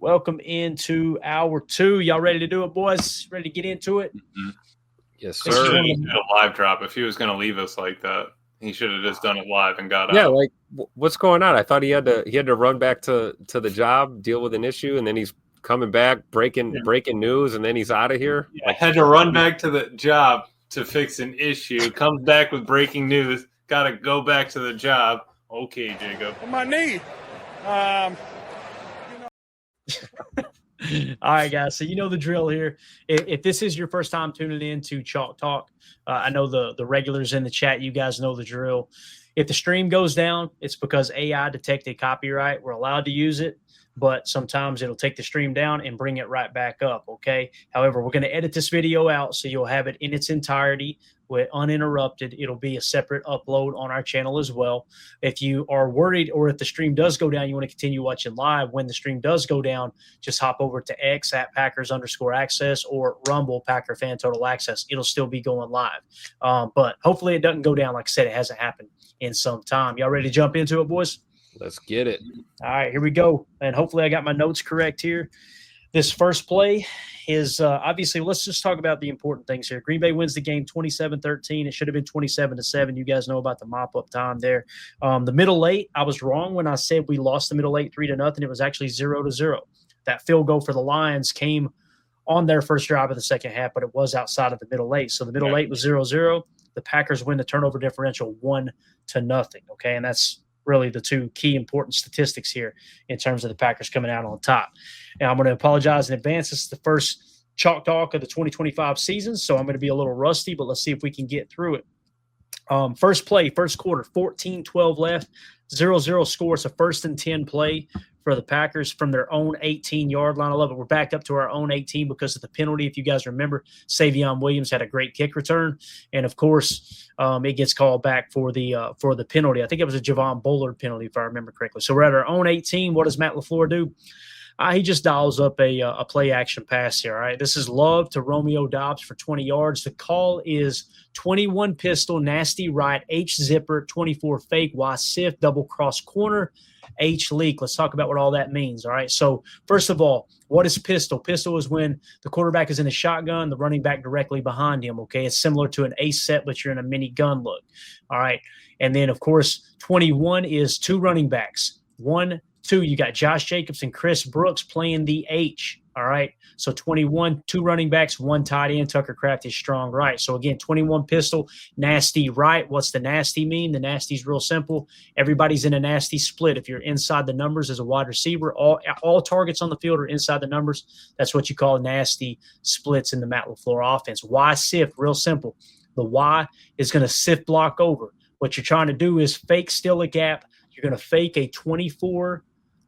Welcome into hour 2. Y'all ready to do it, boys? Ready to get into it? Mm-hmm. Yes, sir. He should a live drop. If he was going to leave us like that, he should have just done it live and got out. Yeah, like what's going on? I thought he had to run back to the job, deal with an issue, and then he's coming back, breaking news, and then he's out of here. Yeah, I had to run back to the job to fix an issue. Comes back with breaking news. Got to go back to the job. Okay, Jacob. My knee. All right, guys. So you know the drill here. If this is your first time tuning in to Chalk Talk, I know the regulars in the chat, you guys know the drill. If the stream goes down, it's because AI detected copyright. We're allowed to use it, but sometimes it'll take the stream down and bring it right back up, okay? However, we're going to edit this video out so you'll have it in its entirety with uninterrupted. It'll be a separate upload on our channel as well. If you are worried or if the stream does go down, you want to continue watching live, when the stream does go down, just hop over to X at Packers_access or Rumble Packer Fan Total Access. It'll still be going live. But hopefully it doesn't go down. Like I said, it hasn't happened in some time. Y'all ready to jump into it, boys? Let's get it. All right, here we go. And hopefully I got my notes correct here. This first play is obviously, let's just talk about the important things here. Green Bay wins the game 27-13. It should have been 27-7. You guys know about the mop-up time there. The middle eight, I was wrong when I said we lost the middle eight 3-0. It was actually 0-0. That field goal for the Lions came on their first drive of the second half, but it was outside of the middle eight. So the middle eight was 0-0. The Packers win the turnover differential 1-0. Okay, and that's really the two key important statistics here in terms of the Packers coming out on top. Now, I'm going to apologize in advance. This is the first Chalk Talk of the 2025 season, so I'm going to be a little rusty, but let's see if we can get through it. First play, first quarter, 14-12 left, 0-0 score. It's a 1st and 10 play for the Packers from their own 18-yard line. I love it. We're back up to our own 18 because of the penalty. If you guys remember, Savion Williams had a great kick return, and of course, it gets called back for the penalty. I think it was a Javon Bullard penalty, if I remember correctly. So we're at our own 18. What does Matt LaFleur do? He just dials up a play-action pass here, all right? This is Love to Romeo Doubs for 20 yards. The call is 21 pistol, nasty right, H zipper, 24 fake, Y sift, double cross corner, H leak. Let's talk about what all that means, all right? So first of all, what is pistol? Pistol is when the quarterback is in a shotgun, the running back directly behind him, okay? It's similar to an ace set, but you're in a mini gun look, all right? And then, of course, 21 is two running backs. 1, 2, you got Josh Jacobs and Chris Brooks playing the H, all right? So 21, 2 running backs, 1 tight end. Tucker Kraft is strong right. So, again, 21 pistol, nasty right. What's the nasty mean? The nasty is real simple. Everybody's in a nasty split. If you're inside the numbers as a wide receiver, all targets on the field are inside the numbers. That's what you call nasty splits in the Matt LaFleur offense. Y sift, real simple. The Y is going to sift block over. What you're trying to do is fake steal a gap. You're going to fake a 24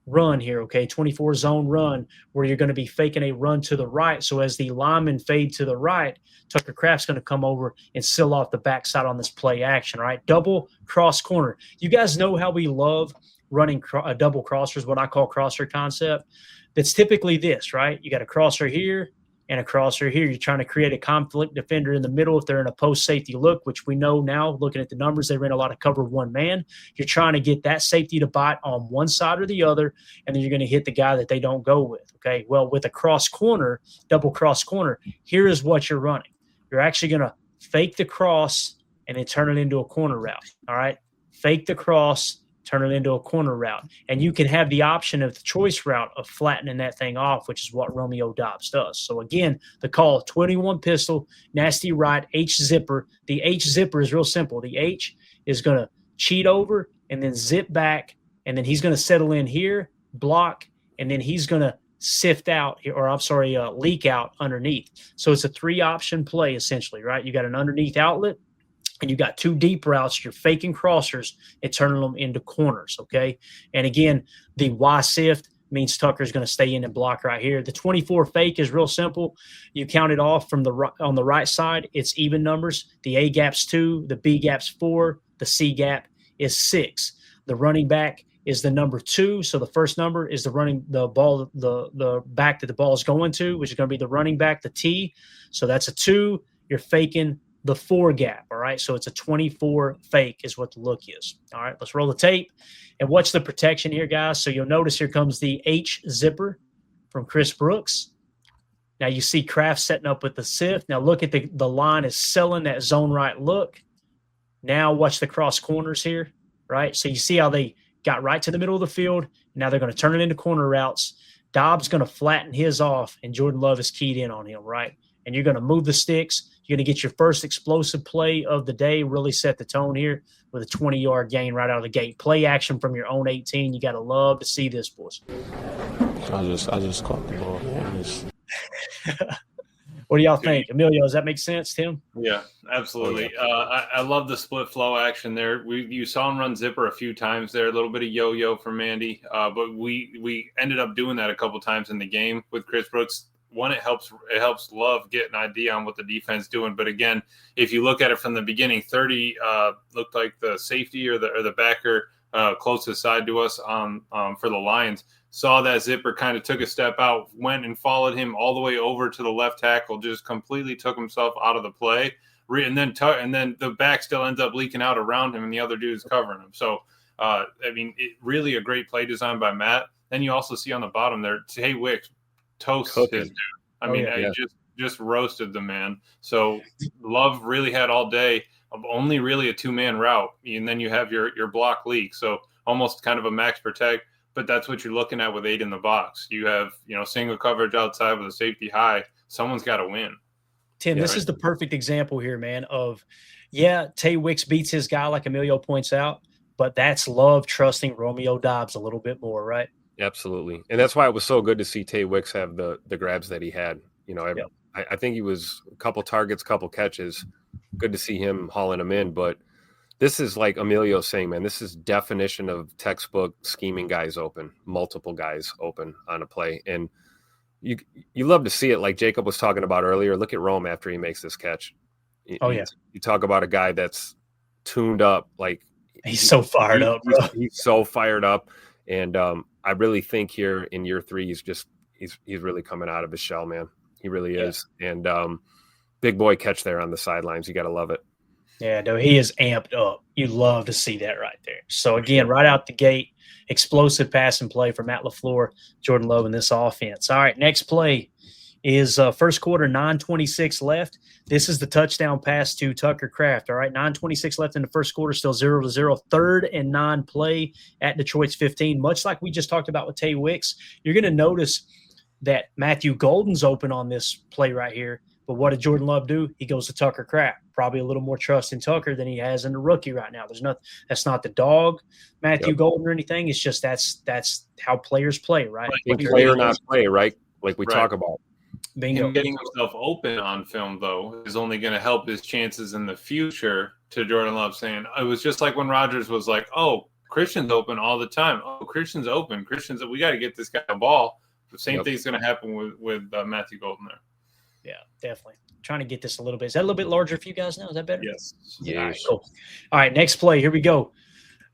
run here, okay, 24 zone run where you're going to be faking a run to the right. So as the linemen fade to the right, Tucker Kraft's going to come over and seal off the backside on this play action, right? Double cross corner. You guys know how we love running double crossers, what I call crosser concept. That's typically this, right? You got a crosser here and a crosser here. You're trying to create a conflict defender in the middle if they're in a post safety look, which we know now, looking at the numbers, they ran a lot of cover one man. You're trying to get that safety to bite on one side or the other, and then you're going to hit the guy that they don't go with, okay? Well, with a cross corner, double cross corner, here is what you're running. You're actually going to fake the cross and then turn it into a corner route, all right? Fake the cross, turn it into a corner route. And you can have the option of the choice route of flattening that thing off, which is what Romeo Doubs does. So, again, the call, 21 pistol, nasty right, H zipper. The H zipper is real simple. The H is going to cheat over and then zip back, and then he's going to settle in here, block, and then he's going to sift out, leak out underneath. So it's a 3-option play essentially, right? You got an underneath outlet, and you got 2 deep routes. You're faking crossers and turning them into corners, okay? And, again, the Y-sift means Tucker's going to stay in and block right here. The 24 fake is real simple. You count it off from on the right side. It's even numbers. The A gap's 2, the B gap's 4, the C gap is 6. The running back is the number 2. So the first number is the back that the ball is going to, which is going to be the running back, the T. So that's a 2. You're faking the 4 gap, all right? So it's a 24 fake is what the look is. All right, let's roll the tape. And what's the protection here, guys? So you'll notice here comes the H zipper from Chris Brooks. Now you see Kraft setting up with the sift. Now look at the line is selling that zone right look. Now watch the cross corners here, right? So you see how they got right to the middle of the field. Now they're going to turn it into corner routes. Dobbs going to flatten his off, and Jordan Love is keyed in on him, right? And you're going to move the sticks. You're going to get your first explosive play of the day, really set the tone here with a 20-yard gain right out of the gate. Play action from your own 18. You got to love to see this, boys. I just caught the ball. What do y'all think? Emilio, does that make sense, Tim? Yeah, absolutely. I love the split flow action there. You saw him run zipper a few times there, a little bit of yo-yo from Mandy, but we ended up doing that a couple times in the game with Chris Brooks. One, it helps Love get an idea on what the defense is doing. But again, if you look at it from the beginning, 30 looked like the safety or the backer closest side to us for the Lions. Saw that zipper, kind of took a step out, went and followed him all the way over to the left tackle, just completely took himself out of the play. And then the back still ends up leaking out around him, and the other dude's covering him. So, really a great play design by Matt. Then you also see on the bottom there, Tay Wicks toasts his dude. Just roasted the man. So Love really had all day of only really a two-man route, and then you have your block leak. So almost kind of a max protect. But that's what you're looking at with 8 in the box. You have, single coverage outside with a safety high. Someone's got to win. Tim, this is the perfect example here, man, of, Tay Wicks beats his guy like Emilio points out, but that's Love trusting Romeo Dobbs a little bit more, right? Absolutely. And that's why it was so good to see Tay Wicks have the grabs that he had. I think he was a couple targets, couple catches. Good to see him hauling them in, but this is like Emilio saying, man, this is definition of textbook scheming guys open, multiple guys open on a play. And you love to see it, like Jacob was talking about earlier. Look at Rome after he makes this catch. You talk about a guy that's tuned up. Like he's so fired up, bro. He's so fired up. And I really think here in year 3, he's really coming out of his shell, man. He really is. And big boy catch there on the sidelines. You got to love it. Yeah, no, he is amped up. You love to see that right there. So, again, right out the gate, explosive pass and play for Matt LaFleur, Jordan Love in this offense. All right, next play is first quarter, 9:26 left. This is the touchdown pass to Tucker Kraft. All right, 9:26 left in the first quarter, still 0-0. 3rd and 9 play at Detroit's 15. Much like we just talked about with Tay Wicks, you're going to notice that Matthew Golden's open on this play right here. But what did Jordan Love do? He goes to Tucker Kraft. Probably a little more trust in Tucker than he has in the rookie right now. That's not the dog, Matthew Golden or anything. It's just that's how players play, right? Play or not play, right? Like we talk about. Bingo. Him getting himself open on film, though, is only going to help his chances in the future. To Jordan Love saying, it was just like when Rodgers was like, "Oh, Christian's open all the time. Oh, Christian's open. We got to get this guy a ball." The same thing's going to happen with Matthew Golden there. Yeah, definitely. Trying to get this a little bit. Is that a little bit larger for you guys now? Is that better? Yes. Yeah. All right, cool. All right, next play. Here we go.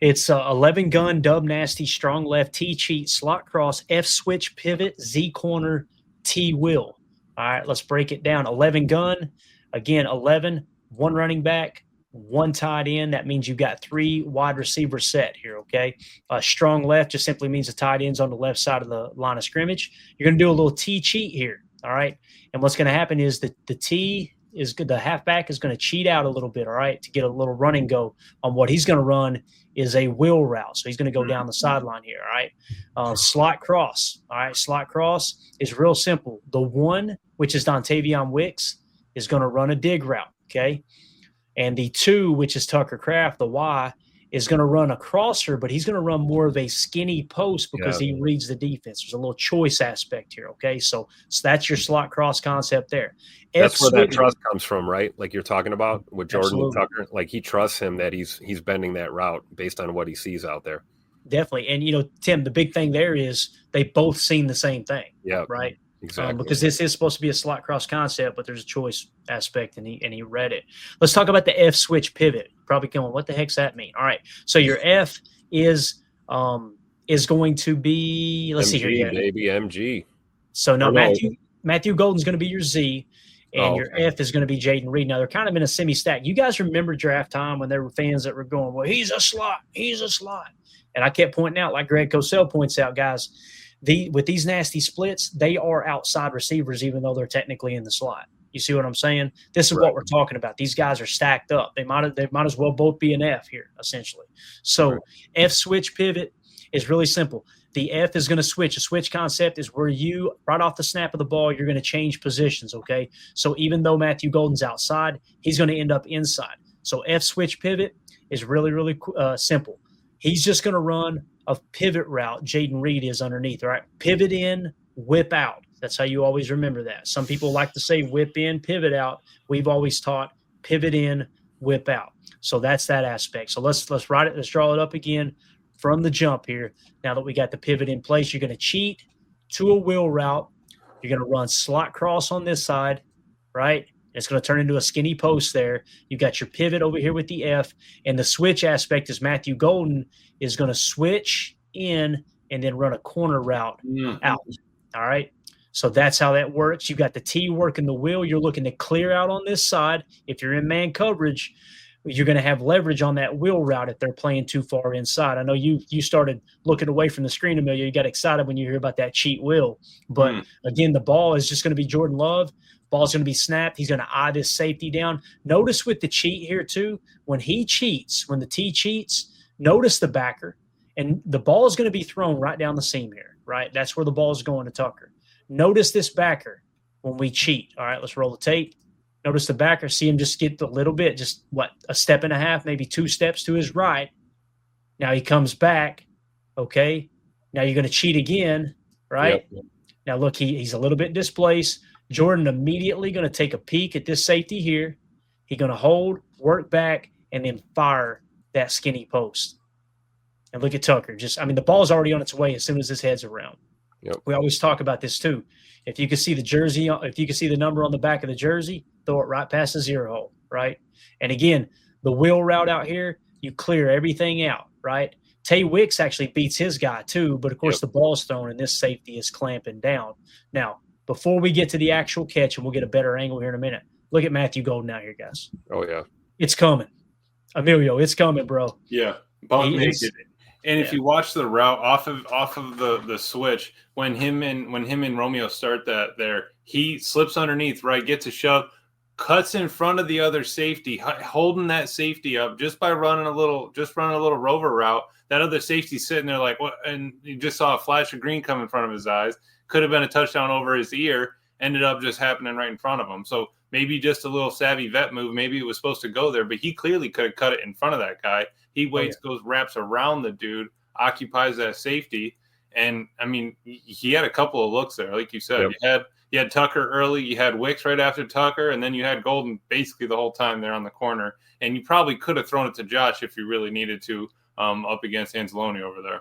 It's 11 gun, dub nasty, strong left, T cheat, slot cross, F switch, pivot, Z corner, T will. All right, let's break it down. 11 gun. Again, 11, 1 running back, 1 tight end. That means you got 3 wide receivers set here, okay? Strong left just simply means the tight end's on the left side of the line of scrimmage. You're going to do a little T cheat here, all right? And what's going to happen is the T is good. The halfback is going to cheat out a little bit, all right, to get a little run and go on what he's going to run is a wheel route. So he's going to go down the sideline here, all right? Slot cross, all right? Slot cross is real simple. The 1, which is Dontavion Wicks, is going to run a dig route, okay? And the 2, which is Tucker Kraft, the Y, is going to run a crosser, but he's going to run more of a skinny post because he reads the defense. There's a little choice aspect here, okay? So that's your slot cross concept there. That's where that trust comes from, right? Like you're talking about with Jordan and Tucker. Like he trusts him that he's bending that route based on what he sees out there. Definitely. And, Tim, the big thing there is they both seen the same thing, right? Exactly. Because this is supposed to be a slot cross concept, but there's a choice aspect, and he read it. Let's talk about the F switch pivot. Probably going, what the heck's that mean? All right. So your F is going to be, let's MG, see here. Baby MG. So no, Matthew Golden's going to be your Z, and your F is going to be Jaden Reed. Now they're kind of in a semi-stack. You guys remember draft time when there were fans that were going, well, he's a slot. And I kept pointing out, like Greg Cosell points out, guys, with these nasty splits, they are outside receivers, even though they're technically in the slot. You see what I'm saying? This is what we're talking about. These guys are stacked up. They might as well both be an F here, essentially. So F switch pivot is really simple. The F is going to switch. A switch concept is where you, right off the snap of the ball, you're going to change positions, okay? So even though Matthew Golden's outside, he's going to end up inside. So F switch pivot is really, really simple. He's just going to run a pivot route. Jaden Reed is underneath, all right? Pivot in, whip out. That's how you always remember that. Some people like to say whip in, pivot out. We've always taught pivot in, whip out. So that's that aspect. So let's write it. Let's draw it up again from the jump here. Now that we got the pivot in place, you're going to cheat to a wheel route. You're going to run slot cross on this side, right? It's going to turn into a skinny post there. You got your pivot over here with the F, and the switch aspect is Matthew Golden is going to switch in and then run a corner route out. All right. So that's how that works. You got the T working the wheel. You're looking to clear out on this side. If you're in man coverage, you're going to have leverage on that wheel route if they're playing too far inside. I know you started looking away from the screen, Emilio. You got excited when you hear about that cheat wheel. But, again, the ball is just going to be Jordan Love. Ball's going to be snapped. He's going to eye this safety down. Notice with the cheat here too, when he cheats, when the T cheats, notice the backer. And the ball is going to be thrown right down the seam here, right? That's where the ball is going to Tucker. Notice this backer when we cheat. All right, let's roll the tape. Notice the backer. See him just get a little bit, just a step and a half, maybe 2 steps to his right. Now he comes back. Okay. Now you're going to cheat again, right? Yep. Now look, he's a little bit displaced. Jordan immediately going to take a peek at this safety here. He's going to hold, work back, and then fire that skinny post. And look at Tucker. The ball's already on its way as soon as his head's around. Yep. We always talk about this too. If you can see the jersey, if you can see the number on the back of the jersey, throw it right past the 0 hole, right? And again, the wheel route out here, you clear everything out, right? Tay Wicks actually beats his guy too, but of course the ball's thrown and this safety is clamping down. Now, before we get to the actual catch, and we'll get a better angle here in a minute, look at Matthew Golden out here, guys. Oh, yeah. It's coming. Emilio, it's coming, bro. Yeah. Bump naked. And if you watch the route off of the switch, when him and Romeo start that there, he slips underneath, right, gets a shove, cuts in front of the other safety, holding that safety up just by running a little rover route. That other safety's sitting there like, what? And you just saw a flash of green come in front of his eyes. Could have been a touchdown over his ear. Ended up just happening right in front of him. So maybe just a little savvy vet move. Maybe it was supposed to go there, but he clearly could have cut it in front of that guy. He waits, goes, wraps around the dude, occupies that safety. And, he had a couple of looks there. Like you said, you had Tucker early, you had Wicks right after Tucker, and then you had Golden basically the whole time there on the corner. And you probably could have thrown it to Josh if you really needed to up against Anzalone over there.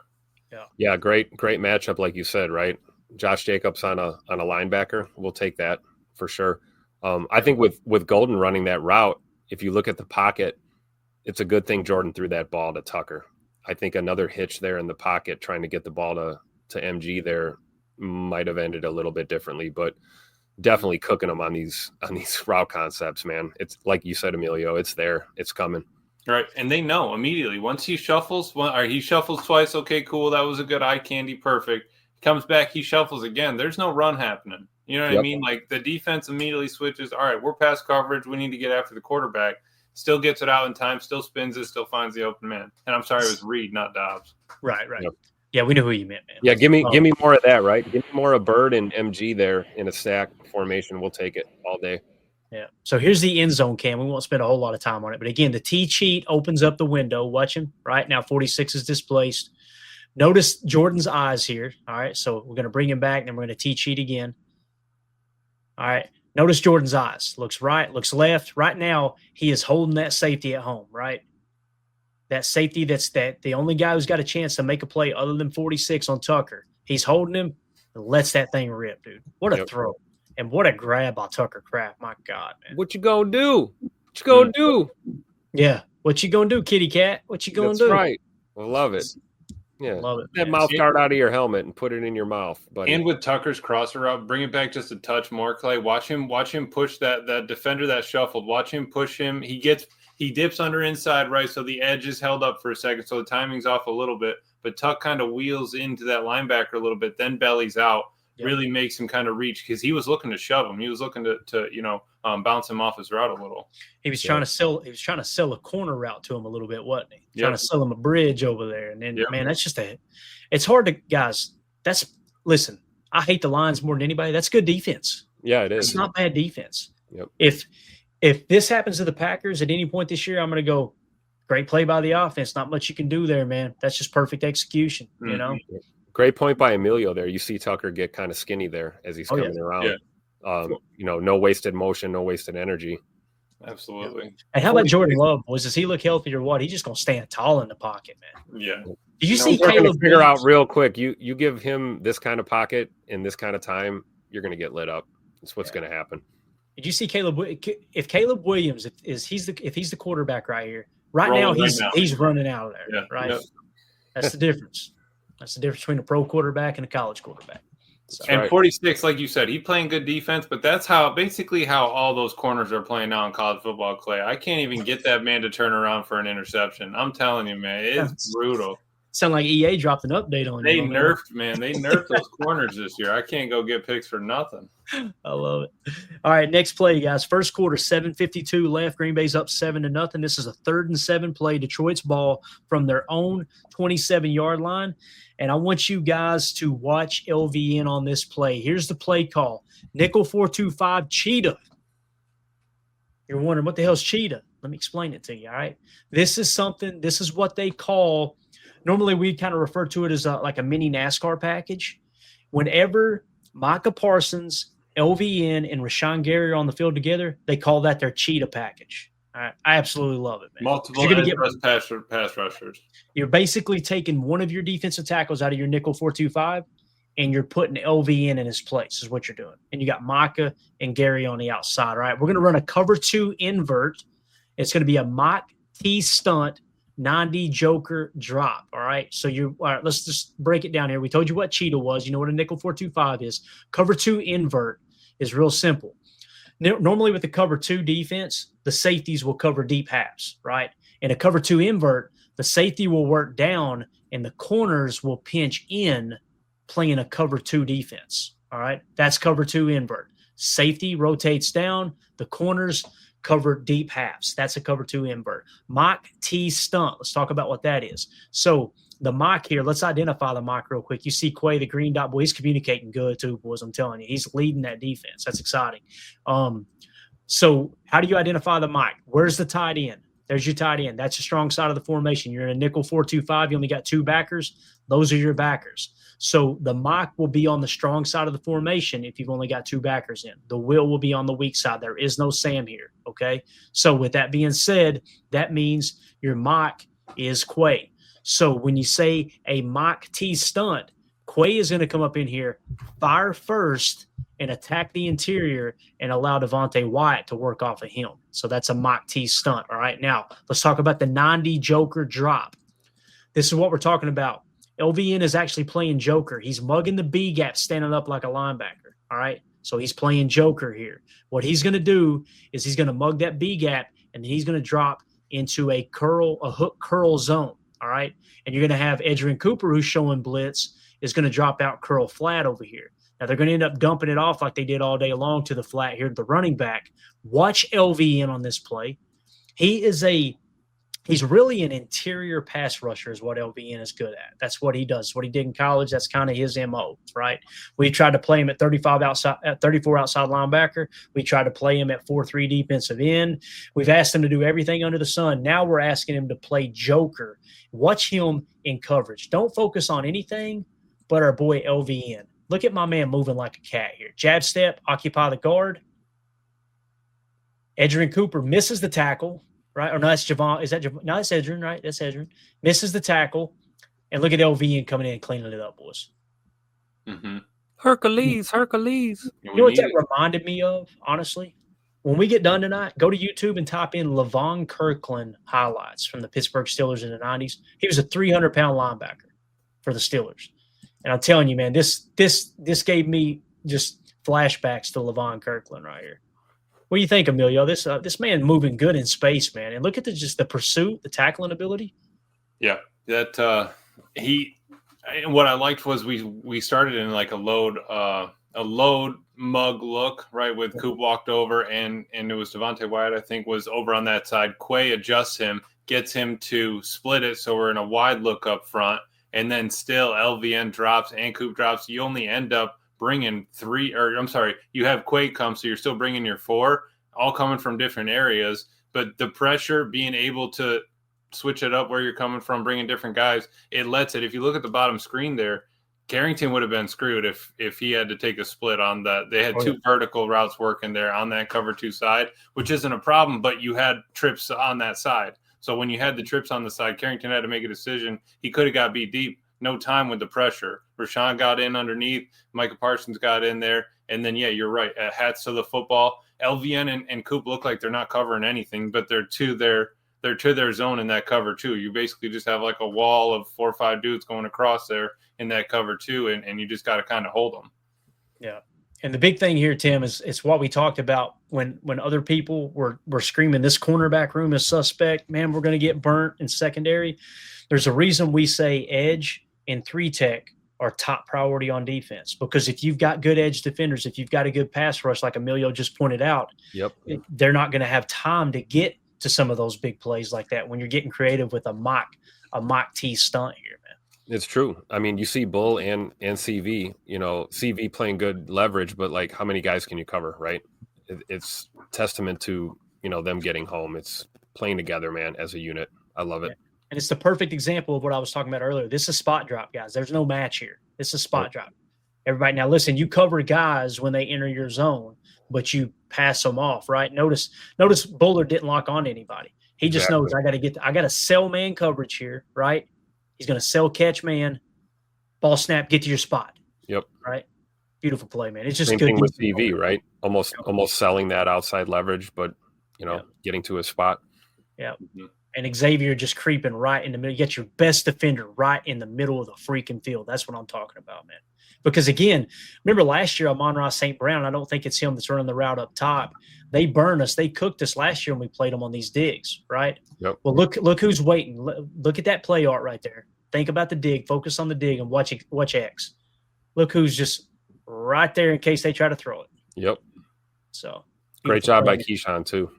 Yeah, great matchup, like you said, right? Josh Jacobs on a linebacker. We'll take that for sure. I think with Golden running that route, if you look at the pocket, it's a good thing Jordan threw that ball to Tucker. I think another hitch there in the pocket trying to get the ball to MG there might have ended a little bit differently, but definitely cooking them on these route concepts, man. It's like you said, Emilio, it's there. It's coming. Right, and they know immediately. Once he shuffles, he shuffles twice, okay, cool, that was a good eye candy, perfect. Comes back, he shuffles again. There's no run happening. You know what I mean? Like the defense immediately switches. All right, we're past coverage. We need to get after the quarterback. Still gets it out in time. Still spins it. Still finds the open man. And I'm sorry, it was Reed, not Dobbs. Right. Yep. Yeah, we know who you meant, man. Yeah, give me more of that, right? Give me more of Bird and MG there in a stack formation. We'll take it all day. Yeah. So here's the end zone cam. We won't spend a whole lot of time on it. But again, the T cheat opens up the window. Watch him. Right now, 46 is displaced. Notice Jordan's eyes here. All right. So we're going to bring him back, and then we're going to T cheat again. All right. Notice Jordan's eyes. Looks right, looks left. Right now, he is holding that safety at home, right? That safety that's the only guy who's got a chance to make a play other than 46 on Tucker. He's holding him and lets that thing rip, dude. What a throw. And what a grab by Tucker Kraft. My God, man. What you gonna do? What you gonna do? Yeah. What you gonna do, kitty cat? What you gonna do? That's right. I love it. Yeah, love it. That mouth guard out of your helmet and put it in your mouth. Buddy. And with Tucker's crosser out, bring it back just a touch more, Clay. Watch him push that defender that shuffled. Watch him push him. He dips under inside right, so the edge is held up for a second, so the timing's off a little bit. but Tuck kind of wheels into that linebacker a little bit, then bellies out, really makes him kind of reach because he was looking to shove him. He was looking to bounce him off his route a little. He was trying to sell. He was trying to sell a corner route to him a little bit, wasn't he? Trying to sell him a bridge over there, and then man, that's just it's hard to guys. Listen. I hate the Lions more than anybody. That's good defense. Yeah, it is. It's not bad defense. Yep. If this happens to the Packers at any point this year, I'm going to go, great play by the offense. Not much you can do there, man. That's just perfect execution, you know? Great point by Emilio there. You see Tucker get kind of skinny there as he's coming around. Yeah. No wasted motion, no wasted energy. Absolutely. And how about Jordan Love, boys? Does he look healthy or what? He's just going to stand tall in the pocket, man. Yeah. Did you see Caleb figure out real quick? You give him this kind of pocket in this kind of time, you're going to get lit up. That's what's going to happen. Did you see Caleb? If Caleb Williams, if he's the quarterback right here, now he's running out of there, right? Yep. That's the difference. That's the difference between a pro quarterback and a college quarterback. So. And 46, like you said, he's playing good defense, but that's basically how all those corners are playing now in college football, Clay. I can't even get that man to turn around for an interception. I'm telling you, man, it's brutal. Sound like EA dropped an update on you. They nerfed those corners this year. I can't go get picks for nothing. I love it. All right, next play, guys. First quarter, 7:52 left. Green Bay's up 7-0. This is a 3rd and 7 play. Detroit's ball from their own 27-yard line. And I want you guys to watch LVN on this play. Here's the play call. Nickel 4-2-5 cheetah. You're wondering, what the hell's cheetah? Let me explain it to you, all right? This is what they call – normally we kind of refer to it as like a mini NASCAR package. Whenever Micah Parsons, LVN, and Rashawn Gary are on the field together, they call that their cheetah package. All right? I absolutely love it, man. Multiple pass rushers. You're basically taking one of your defensive tackles out of your nickel 4-2-5, and you're putting LVN in his place is what you're doing. And you got Micah and Gary on the outside. All right, we're going to run a cover 2 invert. It's going to be a mock T stunt 90 joker drop. All right. So all right, let's just break it down here. We told you what cheetah was. You know what a nickel 4-2-5 is. Cover 2 invert is real simple. Normally with the cover 2 defense, the safeties will cover deep halves, right? In a cover 2 invert, the safety will work down and the corners will pinch in playing a cover 2 defense. All right. That's cover 2 invert. Safety rotates down. The corners cover deep halves. That's a cover 2 invert. Mock T stunt. Let's talk about what that is. So the mock here, let's identify the mock real quick. You see Quay, the green dot boy, he's communicating good too, boys. I'm telling you, he's leading that defense. That's exciting. So how do you identify the mock? Where's the tight end? There's your tight end. That's your strong side of the formation. You're in a nickel 4-2-5. You only got 2 backers. Those are your backers. So the mock will be on the strong side of the formation if you've only got 2 backers in. The will be on the weak side. There is no Sam here, okay? So with that being said, that means your mock is Quay. So when you say a mock T stunt, Quay is going to come up in here, fire first, and attack the interior and allow Devontae Wyatt to work off of him. So that's a mock T stunt, all right? Now, let's talk about the 90 joker drop. This is what we're talking about. LVN is actually playing joker. He's mugging the B gap, standing up like a linebacker. All right. So he's playing joker here. What he's going to do is he's going to mug that B gap and he's going to drop into a hook curl zone. All right. And you're going to have Adrian Cooper, who's showing blitz, is going to drop out curl flat over here. Now they're going to end up dumping it off like they did all day long to the flat here, the running back. Watch LVN on this play. He's really an interior pass rusher is what LVN is good at. That's what he does. What he did in college, that's kind of his MO, right? We tried to play him at 34 outside linebacker. We tried to play him at 4-3 defensive end. We've asked him to do everything under the sun. Now we're asking him to play joker. Watch him in coverage. Don't focus on anything but our boy LVN. Look at my man moving like a cat here. Jab step, occupy the guard. Adrian Cooper misses the tackle. Right? Or no, that's Javon. Is that Javon? No, that's Edrin, right? That's Edrin. Misses the tackle. And look at LVN coming in and cleaning it up, boys. Mm-hmm. Hercules. You know what that reminded me of, honestly? When we get done tonight, go to YouTube and type in Levon Kirkland highlights from the Pittsburgh Steelers in the 90s. He was a 300-pound linebacker for the Steelers. And I'm telling you, man, this gave me just flashbacks to Levon Kirkland right here. What do you think, Emilio? This man moving good in space, man. And look at the pursuit, the tackling ability. Yeah, that he And what I liked was we started in like a load mug look, right? With Coop walked over and it was Devontae Wyatt, I think, was over on that side. Quay adjusts him, gets him to split it, so we're in a wide look up front, and then still LVN drops and Coop drops. You only end up bringing you have Quay come, so you're still bringing your 4, all coming from different areas, but the pressure, being able to switch it up where you're coming from, bringing different guys, it lets it. If you look at the bottom screen there, Carrington would have been screwed if he had to take a split on that. They had 2 vertical routes working there on that cover 2 side, which isn't a problem, but you had trips on that side. So when you had the trips on the side, Carrington had to make a decision. He could have got beat deep. No time with the pressure. Rashawn got in underneath. Micah Parsons got in there. And then, yeah, you're right. Hats to the football. LVN and Coop look like they're not covering anything, but they're to their zone in that cover 2. You basically just have like a wall of 4 or 5 dudes going across there in that cover 2, and you just got to kind of hold them. Yeah. And the big thing here, Tim, is it's what we talked about when other people were screaming this cornerback room is suspect. Man, we're going to get burnt in secondary. There's a reason we say edge and 3-tech are top priority on defense, because if you've got good edge defenders, if you've got a good pass rush, like Emilio just pointed out, they're not going to have time to get to some of those big plays like that when you're getting creative with a mock T stunt here, man. It's true. I mean, you see Bull and CV, CV playing good leverage, but like how many guys can you cover, right? It's testament to, them getting home. It's playing together, man, as a unit. I love it. Yeah. And it's the perfect example of what I was talking about earlier. This is spot drop, guys. There's no match here. This is spot drop. Everybody, now listen, you cover guys when they enter your zone, but you pass them off, right? Notice Bullard didn't lock on to anybody. He just knows I got to sell man coverage here, right? He's going to sell catch man, ball snap, get to your spot. Yep. Right. Beautiful play, man. It's just same good thing with CV, right? Almost selling that outside leverage, but getting to his spot. Yeah. Mm-hmm. And Xavier just creeping right in the middle. You get your best defender right in the middle of the freaking field. That's what I'm talking about, man. Because, again, remember last year, Amon-Ra St. Brown, I don't think it's him that's running the route up top. They burned us. They cooked us last year when we played them on these digs, right? Yep. Well, look who's waiting. Look at that play art right there. Think about the dig. Focus on the dig and watch X. Look who's just right there in case they try to throw it. Yep. So great job by Keyshawn, too.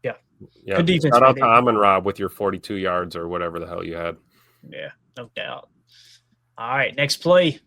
Yeah. Good defense. Shout out to Amon-Ra with your 42 yards or whatever the hell you had. Yeah, no doubt. All right, next play.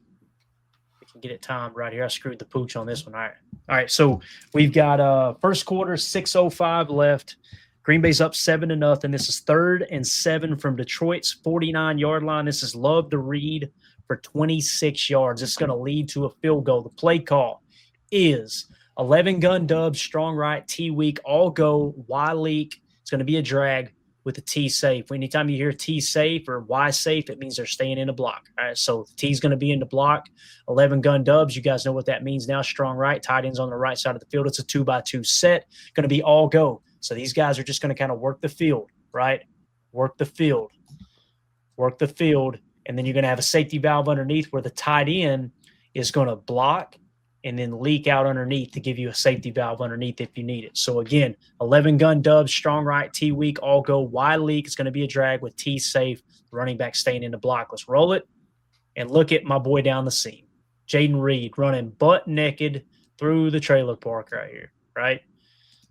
We can get it timed right here. I screwed the pooch on this one. All right. So we've got first quarter, 6:05 left. Green Bay's up 7-0. This is 3rd and 7 from Detroit's 49-yard line. This is Love to Reed for 26 yards. It's going to lead to a field goal. The play call is 11 gun dub, strong right, T weak, all go, Y leak. It's going to be a drag with a T safe. Anytime you hear T safe or Y safe, it means they're staying in the block. All right, so T's going to be in the block. 11 gun dubs, you guys know what that means now. Strong right, tight ends on the right side of the field. It's a 2x2 set. Going to be all go. So these guys are just going to kind of work the field, right? Work the field. And then you're going to have a safety valve underneath where the tight end is going to block and then leak out underneath to give you a safety valve underneath if you need it. So, again, 11 gun dubs, strong right, T weak, all go, Y leak. It's going to be a drag with T safe, running back staying in the block. Let's roll it and look at my boy down the seam. Jaden Reed running butt naked through the trailer park right here, right?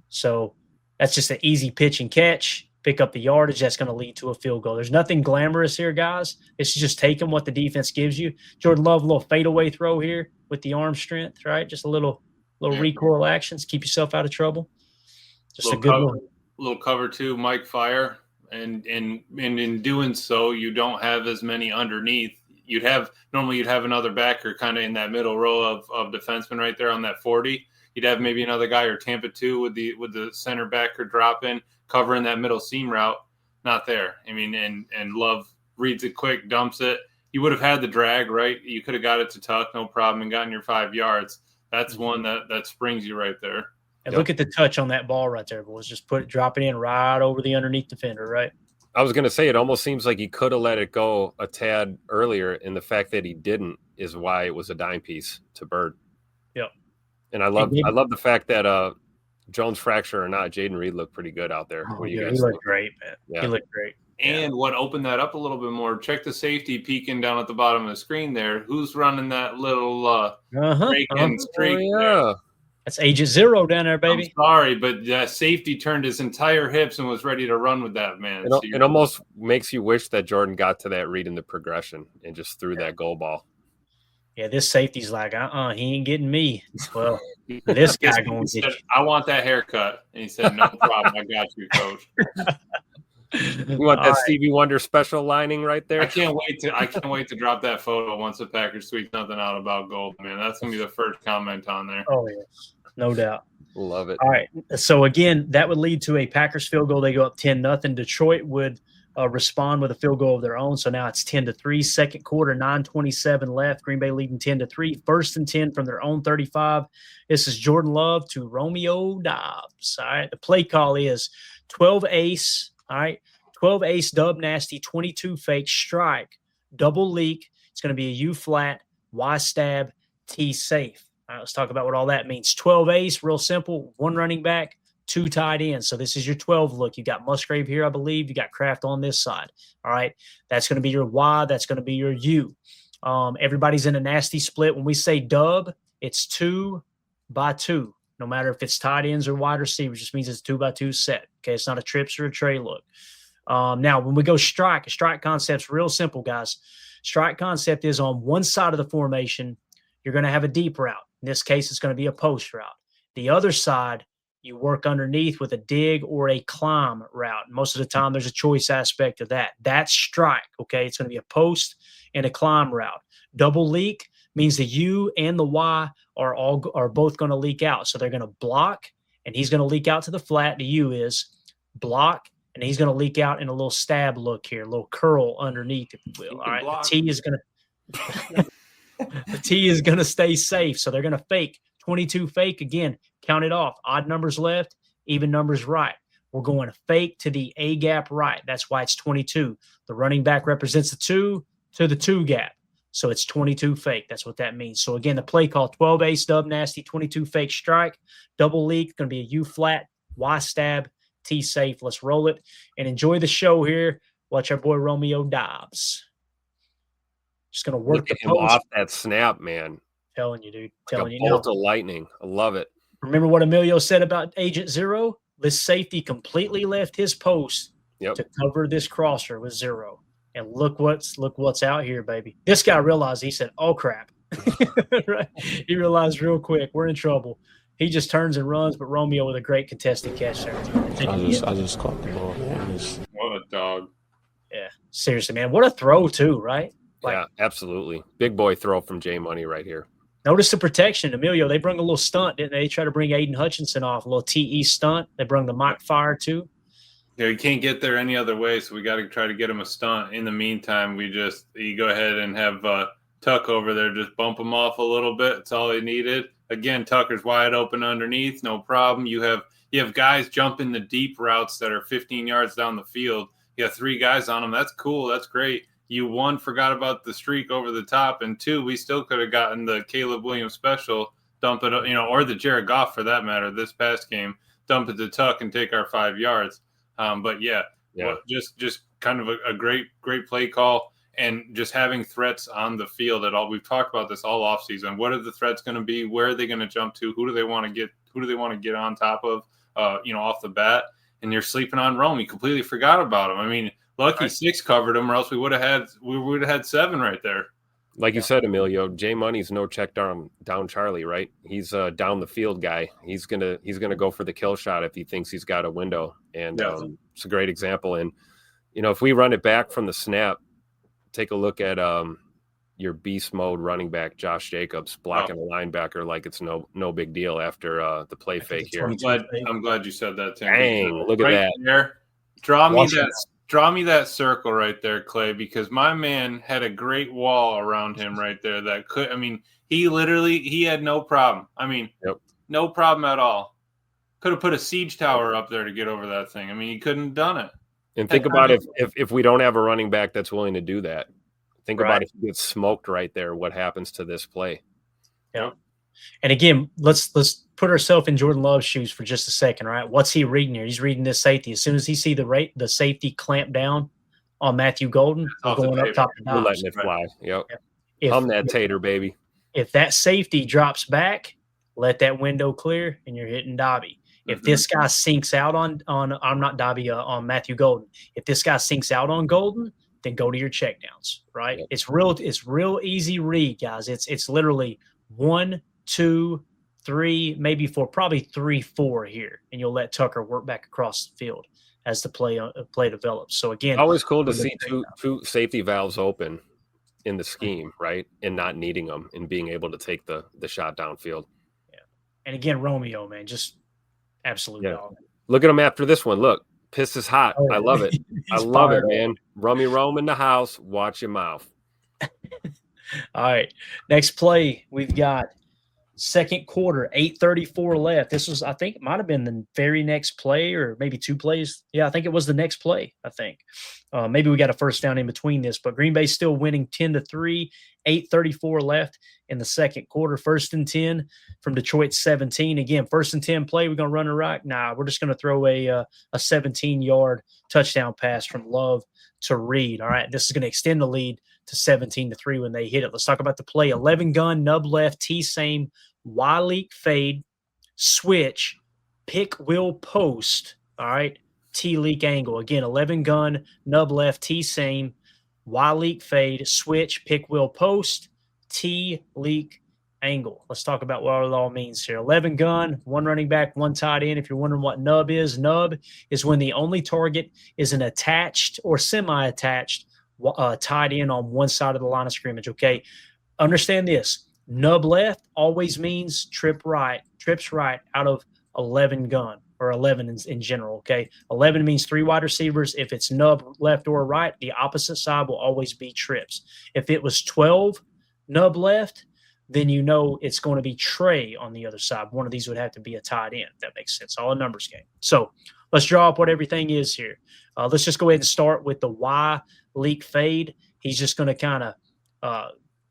So that's just an easy pitch and catch. Pick up the yardage. That's going to lead to a field goal. There's nothing glamorous here, guys. It's just taking what the defense gives you. Jordan Love, a little fadeaway throw here with the arm strength, right? Just a little recoil actions. Keep yourself out of trouble. Just a good one. Little cover two, Mike Fire. And in doing so, you don't have as many underneath. Normally you'd have another backer kind of in that middle row of defensemen right there on that 40. You'd have maybe another guy or Tampa 2 with the center backer drop in, covering that middle seam route. Not there. I mean, and Love reads it quick, dumps it. You would have had the drag, right? You could have got it to Tuck, no problem, and gotten your 5 yards. That's one that springs you right there. And look at the touch on that ball right there, boys. Just drop it in right over the underneath defender, right? I was going to say, it almost seems like he could have let it go a tad earlier, and the fact that he didn't is why it was a dime piece to Bird. Yep. And I love the fact that Jones fracture or not, Jaden Reed looked pretty good out there. Oh, yeah, he looked great, man. Yeah. He looked great. And what opened that up a little bit more, check the safety peeking down at the bottom of the screen there. Who's running that little break-in streak there? That's Agent Zero down there, baby. I'm sorry, but that safety turned his entire hips and was ready to run with that, man. It almost makes you wish that Jordan got to that read in the progression and just threw that goal ball. Yeah, this safety's like, he ain't getting me. Well, this guy going to get you. I want that haircut. And he said, no problem. I got you, coach. You want that Stevie Wonder special lining right there? I can't wait to drop that photo once the Packers tweet something out about gold, man. That's going to be the first comment on there. Oh, yeah. No doubt. Love it. All right. So, again, that would lead to a Packers field goal. They go up 10-0. Detroit would respond with a field goal of their own. So now it's 10-3. Second quarter, 9:27 left. Green Bay leading 10-3. 1st and 10 from their own 35. This is Jordan Love to Romeo Doubs. All right. The play call is 12 ace. All right. 12 ace, dub nasty, 22 fake, strike, double leak. It's going to be a U flat, Y stab, T safe. All right. Let's talk about what all that means. 12 ace, real simple. 1 running back. 2 tight ends. So this is your 12 look. You got Musgrave here, I believe. You got Kraft on this side. All right. That's going to be your Y. That's going to be your U. Everybody's in a nasty split. When we say dub, it's 2 by 2. No matter if it's tight ends or wide receivers, just means it's 2 by 2 set. Okay. It's not a trips or a tray look. Now, when we go strike, a strike concept's real simple, guys. Strike concept is on one side of the formation, you're going to have a deep route. In this case, it's going to be a post route. The other side, you work underneath with a dig or a climb route. Most of the time, there's a choice aspect of that. That's strike, okay? It's going to be a post and a climb route. Double leak means the U and the Y are both going to leak out. So they're going to block, and he's going to leak out to the flat. The U is block, and he's going to leak out in a little stab look here, a little curl underneath, if you will. All right, the T is going to the T is going to stay safe. So they're going to fake 22 fake again. Count it off. Odd numbers left, even numbers right. We're going fake to the A gap right. That's why it's 22. The running back represents the 2 to the 2 gap. So it's 22 fake. That's what that means. So again, the play call 12 ace, dub nasty, 22 fake strike, double leak, going to be a U flat, Y stab, T safe. Let's roll it and enjoy the show here. Watch our boy Romeo Doubs. Just going to work the him off that snap, man. Telling you, dude. Like telling you. Bolt of lightning. I love it. Remember what Emilio said about Agent Zero? This safety completely left his post to cover this crosser with Zero. And look what's out here, baby. This guy realized, he said, oh, crap. Right? He realized real quick, we're in trouble. He just turns and runs, but Romeo with a great contested catch there. I just caught the ball. What a dog. Yeah, seriously, man. What a throw, too, right? Yeah, absolutely. Big boy throw from J Money right here. Notice the protection, Emilio. They bring a little stunt, didn't they? They try to bring Aiden Hutchinson off, a little TE stunt. They bring the Mike Fire, too. Yeah, you can't get there any other way, so we got to try to get him a stunt. In the meantime, you go ahead and have Tuck over there just bump him off a little bit. That's all he needed. Again, Tucker's wide open underneath, no problem. You have guys jumping the deep routes that are 15 yards down the field. You have 3 guys on them. That's cool. That's great. You, 1, forgot about the streak over the top, and 2, we still could have gotten the Caleb Williams special, dump it, or the Jared Goff for that matter, this past game, dump it to Tuck and take our 5 yards. But just kind of a great play call, and just having threats on the field at all. We've talked about this all offseason. What are the threats going to be? Where are they going to jump to? Who do they want to get? Who do they want to get on top of? Off the bat. And you're sleeping on Rome. You completely forgot about him. I mean, lucky 6 covered him, or else we would have had 7 right there. Like you said, Emilio, J Money's no check down Charlie, right? He's a down the field guy. He's gonna go for the kill shot if he thinks he's got a window, and it's a great example. And if we run it back from the snap, take a look at your beast mode running back Josh Jacobs blocking a linebacker like it's no big deal after the play fake here. I'm glad you said that, Tim. Dang, look at that. There. Draw me that circle right there, Clay, because my man had a great wall around him right there he had no problem. No problem at all. Could have put a siege tower up there to get over that thing. He couldn't have done it. And think about if we don't have a running back that's willing to do that. Think about if he gets smoked right there, what happens to this play. Yeah. And again, let's put ourselves in Jordan Love's shoes for just a second, right? What's he reading here? He's reading this safety. As soon as he see the safety clamp down on Matthew Golden, Off we're the going up paper. top to We're Dobbs. letting it fly. Yep. If, Hum that tater, baby. if that safety drops back, let that window clear, and you're hitting Dobby. If this guy sinks out on I'm not Dobby, on Matthew Golden. If this guy sinks out on Golden, then go to your checkdowns. Right? Yep. It's real easy read, guys. It's literally 1, 2, 3, maybe 4, probably 3, 4 here, and you'll let Tucker work back across the field as the play develops. So again, Always cool to see two safety valves open in the scheme, right? And not needing them and being able to take the shot downfield. Yeah. And again, Romeo, man, just absolute dog. Look at him after this one. Look, piss is hot. Oh, I love it. I love it, man. Rummy Rome in the house. Watch your mouth. All right. Next play, we've got second quarter, 8:34 left. This was, I think, it might have been the very next play or maybe 2 plays. Yeah, I think it was the next play, I think. Maybe we got a first down in between this, but Green Bay's still winning 10-3, 8:34 left in the second quarter. 1st and 10 from Detroit's 17. Again, 1st and 10 play, we're going to run a right. Nah, we're just going to throw a 17-yard touchdown pass from Love to Reed. All right, this is going to extend the lead to 17-3 when they hit it. Let's talk about the play. 11 gun, nub left, T-same, Y-leak fade, switch, pick will post. All right, T-leak angle. Again, 11 gun, nub left, T-same, Y-leak fade, switch, pick will post, T-leak angle. Let's talk about what it all means here. 11 gun, 1 running back, 1 tight end. If you're wondering what nub is when the only target is an attached or semi-attached tied in on one side of the line of scrimmage, okay? Understand this. Nub left always means trips right out of 11 gun or 11 in general, okay? 11 means 3 wide receivers. If it's nub left or right, the opposite side will always be trips. If it was 12 nub left, then you know it's going to be Trey on the other side. One of these would have to be a tight end. That makes sense. All a numbers game. So let's draw up what everything is here. Let's just go ahead and start with the Y leak fade. He's just going to kind of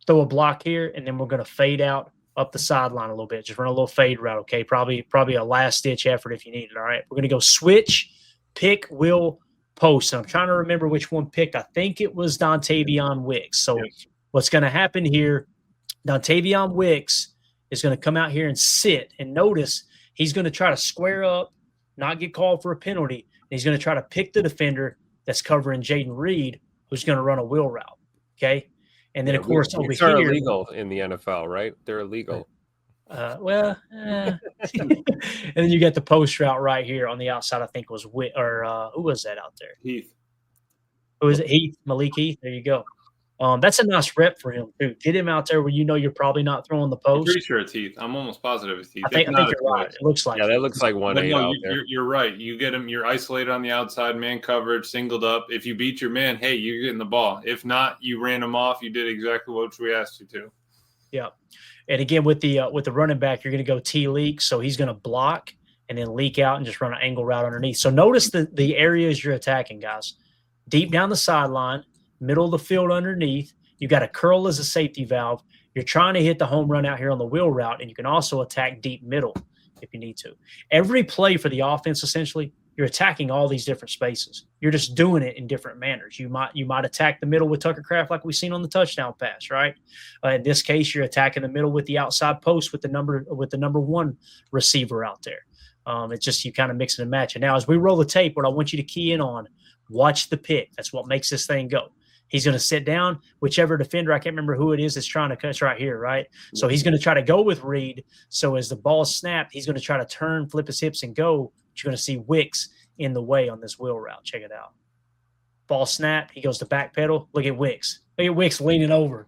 throw a block here, and then we're going to fade out up the sideline a little bit. Just run a little fade route, okay? Probably a last-ditch effort if you need it, all right? We're going to go switch, pick, will, post. And I'm trying to remember which one picked. I think it was Dontavion Wicks. So what's going to happen here, Dontavion Wicks is going to come out here and sit. And notice he's going to try to square up, not get called for a penalty. And he's going to try to pick the defender that's covering Jaden Reed, who's going to run a wheel route, okay? And then, of course, over here – they're illegal in the NFL, right? They're illegal. And then you get the post route right here on the outside. I think it was who was that out there? Heath. Who was it? Heath, Malik Heath. There you go. That's a nice rep for him too. Get him out there where you know you're probably not throwing the post. I'm pretty sure it's Heath. I'm almost positive it's Heath. I think you're right. It looks like that looks like 1-8 out there. You're right. You get him. You're isolated on the outside, man coverage, singled up. If you beat your man, hey, you're getting the ball. If not, you ran him off. You did exactly what we asked you to. Yeah, and again with the running back, you're going to go T leak, so he's going to block and then leak out and just run an angle route underneath. So notice the areas you're attacking, guys. Deep down the sideline, middle of the field underneath. You got a curl as a safety valve. You're trying to hit the home run out here on the wheel route, and you can also attack deep middle if you need to. Every play for the offense, essentially, you're attacking all these different spaces. You're just doing it in different manners. You might attack the middle with Tucker Kraft like we've seen on the touchdown pass, right? In this case, you're attacking the middle with the outside post with the number 1 receiver out there. It's just you kind of mix and match. And now as we roll the tape, what I want you to key in on, watch the pick. That's what makes this thing go. He's going to sit down, whichever defender, I can't remember who it is that's trying to catch right here, right? So he's going to try to go with Reed. So as the ball snapped, he's going to try to turn, flip his hips, and go. But you're going to see Wicks in the way on this wheel route. Check it out. Ball snap. He goes to backpedal. Look at Wicks. Look at Wicks leaning over.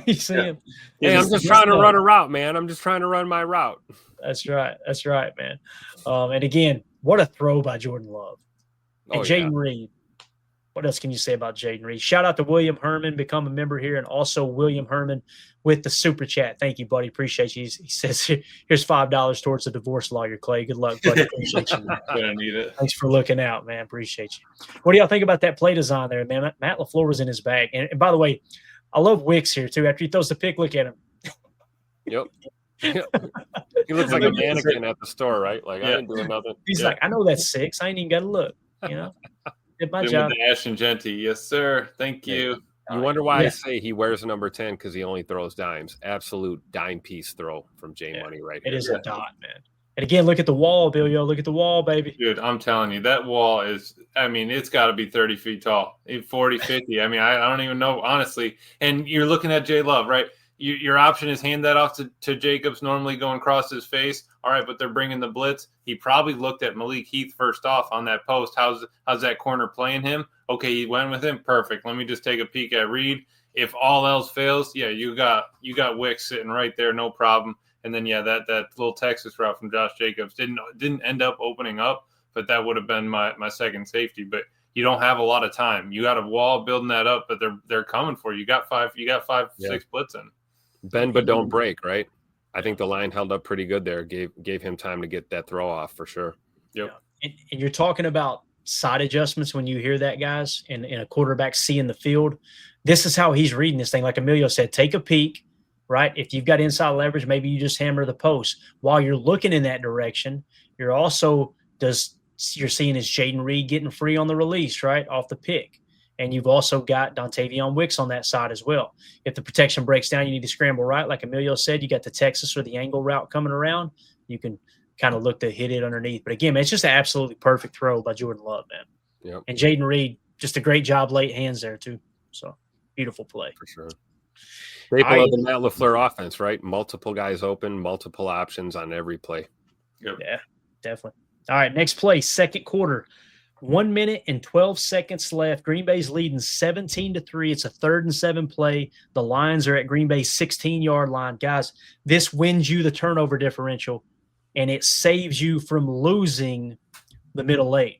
You see him? Hey, I'm just trying to run a route, man. I'm just trying to run my route. That's right. That's right, man. And again, what a throw by Jordan Love. And Jaden Reed. What else can you say about Jaden Reed? Shout out to William Herman, become a member here, and also William Herman with the super chat. Thank you, buddy. Appreciate you. He says, here's $5 towards the divorce lawyer, Clay. Good luck, buddy. Appreciate you. Gonna need it. Thanks for looking out, man. Appreciate you. What do y'all think about that play design there, man? Matt LaFleur was in his bag. And by the way, I love Wicks here, too. After he throws the pick, look at him. Yep. He looks like a mannequin at the store, right? Like, I ain't doing nothing. He's like, I know that's 6. I ain't even got to look, you know? Did my Been job. with the Ashton Genty. Yes, sir. Thank you. You wonder why I Yeah. say he wears number 10 because he only throws dimes. Absolute dime piece throw from J Yeah. Money right It here. is a dot, man. And again, look at the wall, Bill. Yo, look at the wall, baby. Dude, I'm telling you, that wall is, I mean, it's got to be 30 feet tall, 40, 50. I mean, I don't even know, honestly. And you're looking at Jay Love, right? Your option is hand that off to Jacobs, normally going across his face. All right, but they're bringing the blitz. He probably looked at Malik Heath first off on that post. How's that corner playing him? Okay, he went with him. Perfect. Let me just take a peek at Reed. If all else fails, yeah, you got Wicks sitting right there, no problem. And then that little Texas route from Josh Jacobs didn't end up opening up, but that would have been my second safety. But you don't have a lot of time. You got a wall building that up, but they're coming for you. You got five, 6 blitzing. Bend but don't break, right? I think the line held up pretty good there. Gave him time to get that throw off for sure. Yep. And you're talking about side adjustments when you hear that, guys, and a quarterback seeing the field. This is how he's reading this thing. Like Emilio said, take a peek, right? If you've got inside leverage, maybe you just hammer the post. While you're looking in that direction, you're also you're seeing is Jaden Reed getting free on the release, right, off the pick. And you've also got Dontavion Wicks on that side as well. If the protection breaks down, you need to scramble right. Like Emilio said, you got the Texas or the angle route coming around. You can kind of look to hit it underneath. But again, man, it's just an absolutely perfect throw by Jordan Love, man. Yep. And Jaden Reed, just a great job late hands there too. So beautiful play. For sure. Staple of the Matt LaFleur offense, right? Multiple guys open, multiple options on every play. Yep. Yeah, definitely. All right, next play, second quarter. 1 minute and 12 seconds left. Green Bay's leading 17-3. It's a 3rd and 7 play. The Lions are at Green Bay's 16-yard line. Guys, this wins you the turnover differential, and it saves you from losing the middle 8.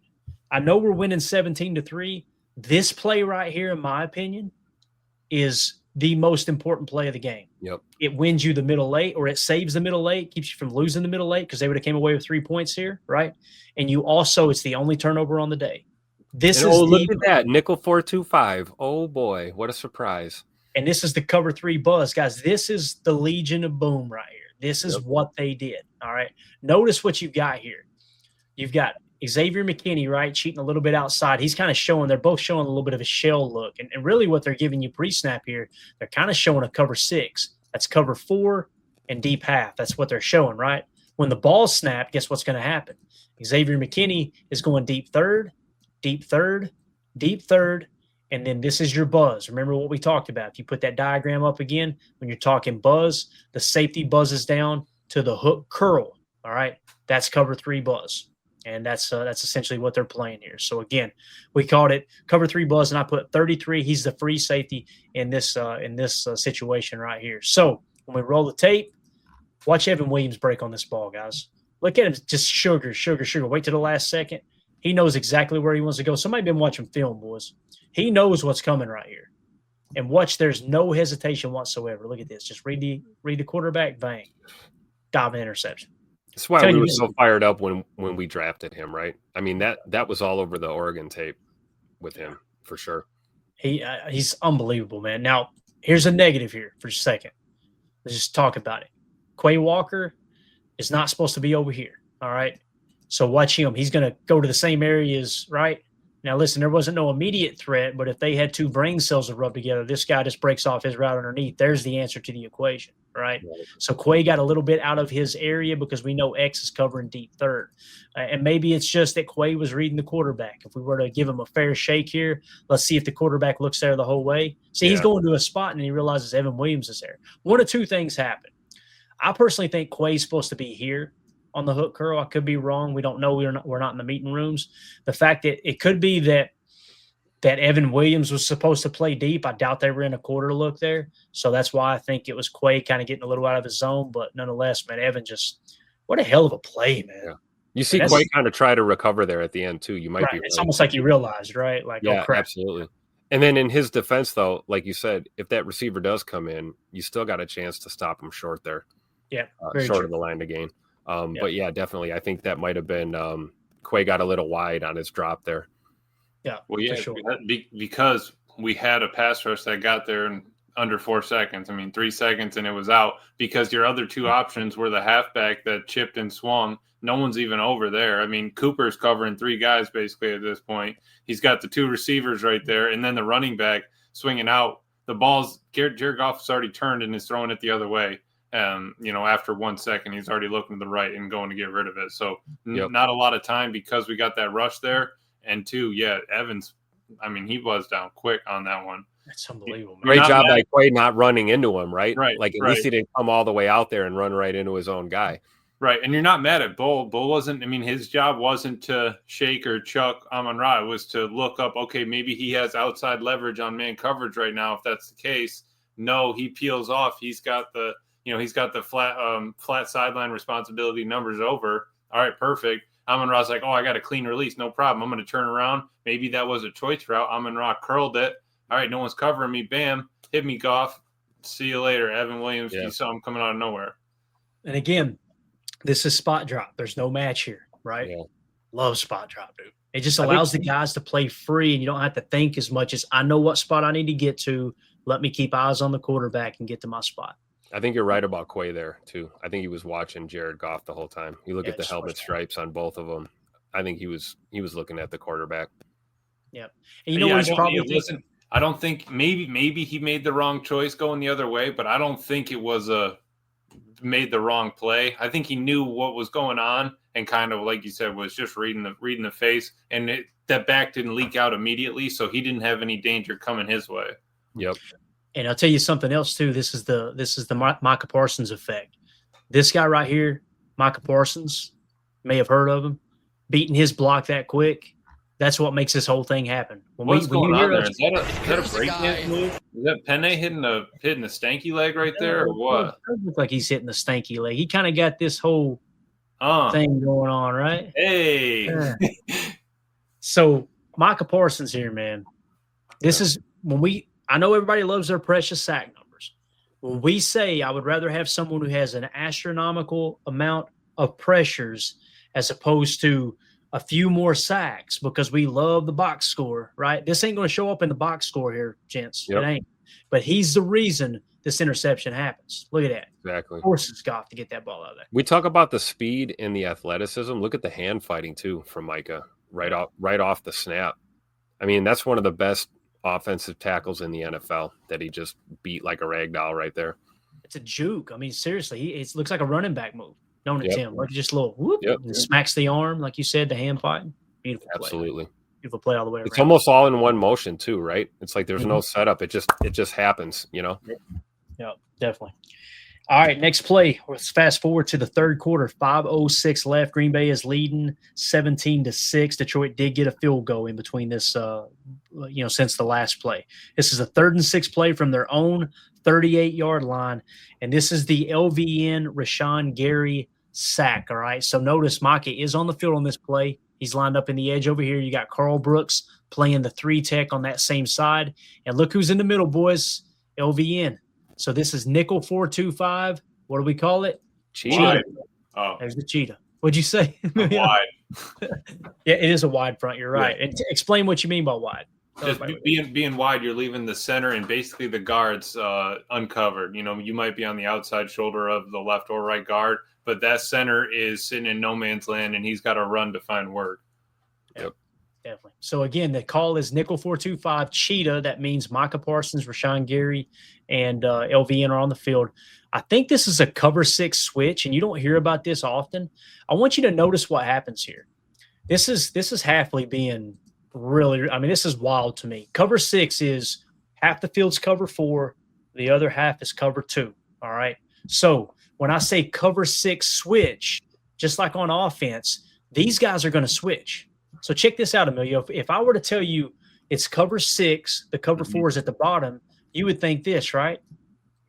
I know we're winning 17-3. This play right here, in my opinion, is the most important play of the game. Yep. It wins you the middle 8, or it saves the middle 8, keeps you from losing the middle 8 because they would have came away with 3 points here, right? And you also, it's the only turnover on the day. Look at that. Nickel 4-2-5. Oh, boy. What a surprise. And this is the cover 3 buzz. Guys, this is the Legion of Boom right here. This is what they did, all right? Notice what you've got here. You've got Xavier McKinney, right, cheating a little bit outside. He's kind of showing – they're both showing a little bit of a shell look. And really what they're giving you pre-snap here, they're kind of showing a cover 6. That's cover 4 and deep half. That's what they're showing, right? When the ball's snapped, guess what's going to happen? Xavier McKinney is going deep third, deep third, deep third, and then this is your buzz. Remember what we talked about. If you put that diagram up again, when you're talking buzz, the safety buzzes down to the hook curl, all right? That's cover 3 buzz. And that's essentially what they're playing here. So again, we called it cover 3 buzz, and I put 33. He's the free safety in this situation right here. So when we roll the tape, watch Evan Williams break on this ball, guys. Look at him, just sugar. Wait till the last second. He knows exactly where he wants to go. Somebody been watching film, boys. He knows what's coming right here. And watch, there's no hesitation whatsoever. Look at this. Just read the quarterback, bang, dive interception. That's why we were so fired up when we drafted him, right? I mean, that was all over the Oregon tape with him for sure. He's unbelievable, man. Now, here's a negative here for a second. Let's just talk about it. Quay Walker is not supposed to be over here, all right? So watch him. He's going to go to the same areas, right? Now, listen, there wasn't no immediate threat, but if they had 2 brain cells that rub together, this guy just breaks off his route underneath. There's the answer to the equation, right? So Quay got a little bit out of his area because we know X is covering deep third. And maybe it's just that Quay was reading the quarterback. If we were to give him a fair shake here, let's see if the quarterback looks there the whole way. See, he's going to a spot, and he realizes Evan Williams is there. One of 2 things happen. I personally think Quay's supposed to be here on the hook curl. I could be wrong. We don't know. We're not in the meeting rooms. The fact that it could be that Evan Williams was supposed to play deep, I doubt they were in a quarter look there. So that's why I think it was Quay kind of getting a little out of his zone. But nonetheless, man, Evan what a hell of a play, man. Yeah. You see Quay kind of try to recover there at the end too. You might be right. It's almost like you realized, right? Like, yeah, oh crap. Absolutely. And then in his defense, though, like you said, if that receiver does come in, you still got a chance to stop him short there. Yeah, short of the line to gain. But yeah, definitely. I think that might have been Quay got a little wide on his drop there. Yeah. Well, yeah, sure. Because we had a pass rush that got there and under 4 seconds. I mean, 3 seconds and it was out because your other two options were the halfback that chipped and swung. No one's even over there. I mean, Cooper's covering 3 guys basically at this point. He's got the 2 receivers right there, and then the running back swinging out. The ball's Jared Goff has already turned and is throwing it the other way. After 1 second, he's already looking to the right and going to get rid of it. So not a lot of time because we got that rush there. And 2, Evans, I mean, he was down quick on that one. That's unbelievable. Man. Great job by Quay not running into him, right? Right. Like, at least he didn't come all the way out there and run right into his own guy. Right. And you're not mad at Bull. Bull wasn't, I mean, his job wasn't to shake or chuck Amon-Ra. It was to look up, okay, maybe he has outside leverage on man coverage right now. If that's the case, no, he peels off. He's got the, he's got the flat sideline responsibility numbers over. All right, perfect. Amon-Ra's like, oh, I got a clean release. No problem. I'm going to turn around. Maybe that was a choice route. Amon-Ra curled it. All right, no one's covering me. Bam. Hit me, Goff. See you later. Evan Williams, you saw him coming out of nowhere. And again, this is spot drop. There's no match here, right? Yeah. Love spot drop, dude. It just allows the guys to play free, and you don't have to think as much as I know what spot I need to get to. Let me keep eyes on the quarterback and get to my spot. I think you're right about Quay there, too. I think he was watching Jared Goff the whole time. You look at the helmet stripes on both of them. I think he was looking at the quarterback. Yep. And what he's probably thinking? I don't think maybe he made the wrong choice going the other way, but I don't think it was made the wrong play. I think he knew what was going on and kind of, like you said, was just reading the face, and that back didn't leak out immediately, so he didn't have any danger coming his way. Yep. And I'll tell you something else too. This is the Micah Parsons effect. This guy right here, Micah Parsons, may have heard of him, beating his block that quick. That's what makes this whole thing happen. What's going on there? Is that a break move? Is that Penne hitting the stanky leg right there, or what? It does look like he's hitting the stanky leg. He kind of got this whole thing going on, right? Hey. Yeah. So Micah Parsons here, man. This is when I know everybody loves their precious sack numbers. When we say I would rather have someone who has an astronomical amount of pressures as opposed to a few more sacks because we love the box score, right? This ain't going to show up in the box score here, gents. Yep. It ain't. But he's the reason this interception happens. Look at that. Exactly. Forces Goff to get that ball out of there. We talk about the speed and the athleticism. Look at the hand fighting, too, from Micah right off the snap. I mean, that's one of the best offensive tackles in the NFL that he just beat like a rag doll right there. It's a juke. I mean, seriously, it looks like a running back move. Don't it, Tim? Like just a little whoop and smacks the arm, like you said, the hand fighting. Beautiful play. Absolutely. Beautiful play all the way around. It's almost all in one motion too, right? It's like there's no setup. It just happens, Yeah, definitely. All right, next play. Let's fast forward to the third quarter. 5:06 left. Green Bay is leading 17-6. Detroit did get a field goal in between this, since the last play. This is a 3rd and 6 play from their own 38-yard line, and this is the LVN Rashawn Gary sack. All right, so notice Micah is on the field on this play. He's lined up in the edge over here. You got Carl Brooks playing the 3 tech on that same side, and look who's in the middle, boys. LVN. So this is nickel 4-2-5. What do we call it? Cheetah. Oh, there's the cheetah. What'd you say? Wide. Yeah, it is a wide front. You're right. And explain what you mean by wide. Just being wide, you're leaving the center and basically the guards uncovered. You might be on the outside shoulder of the left or right guard, but that center is sitting in no man's land, and he's got to run to find work. Yep. Definitely. So, again, the call is nickel 4-2-5 cheetah. That means Micah Parsons, Rashawn Gary, and LVN are on the field. I think this is a cover 6 switch, and you don't hear about this often. I want you to notice what happens here. This is Hafley being really – I mean, this is wild to me. Cover 6 is half the field's cover 4, the other half is cover 2, all right? So when I say cover 6 switch, just like on offense, these guys are going to switch. So check this out, Emilio. If I were to tell you it's cover 6, the cover 4 is at the bottom, you would think this, right?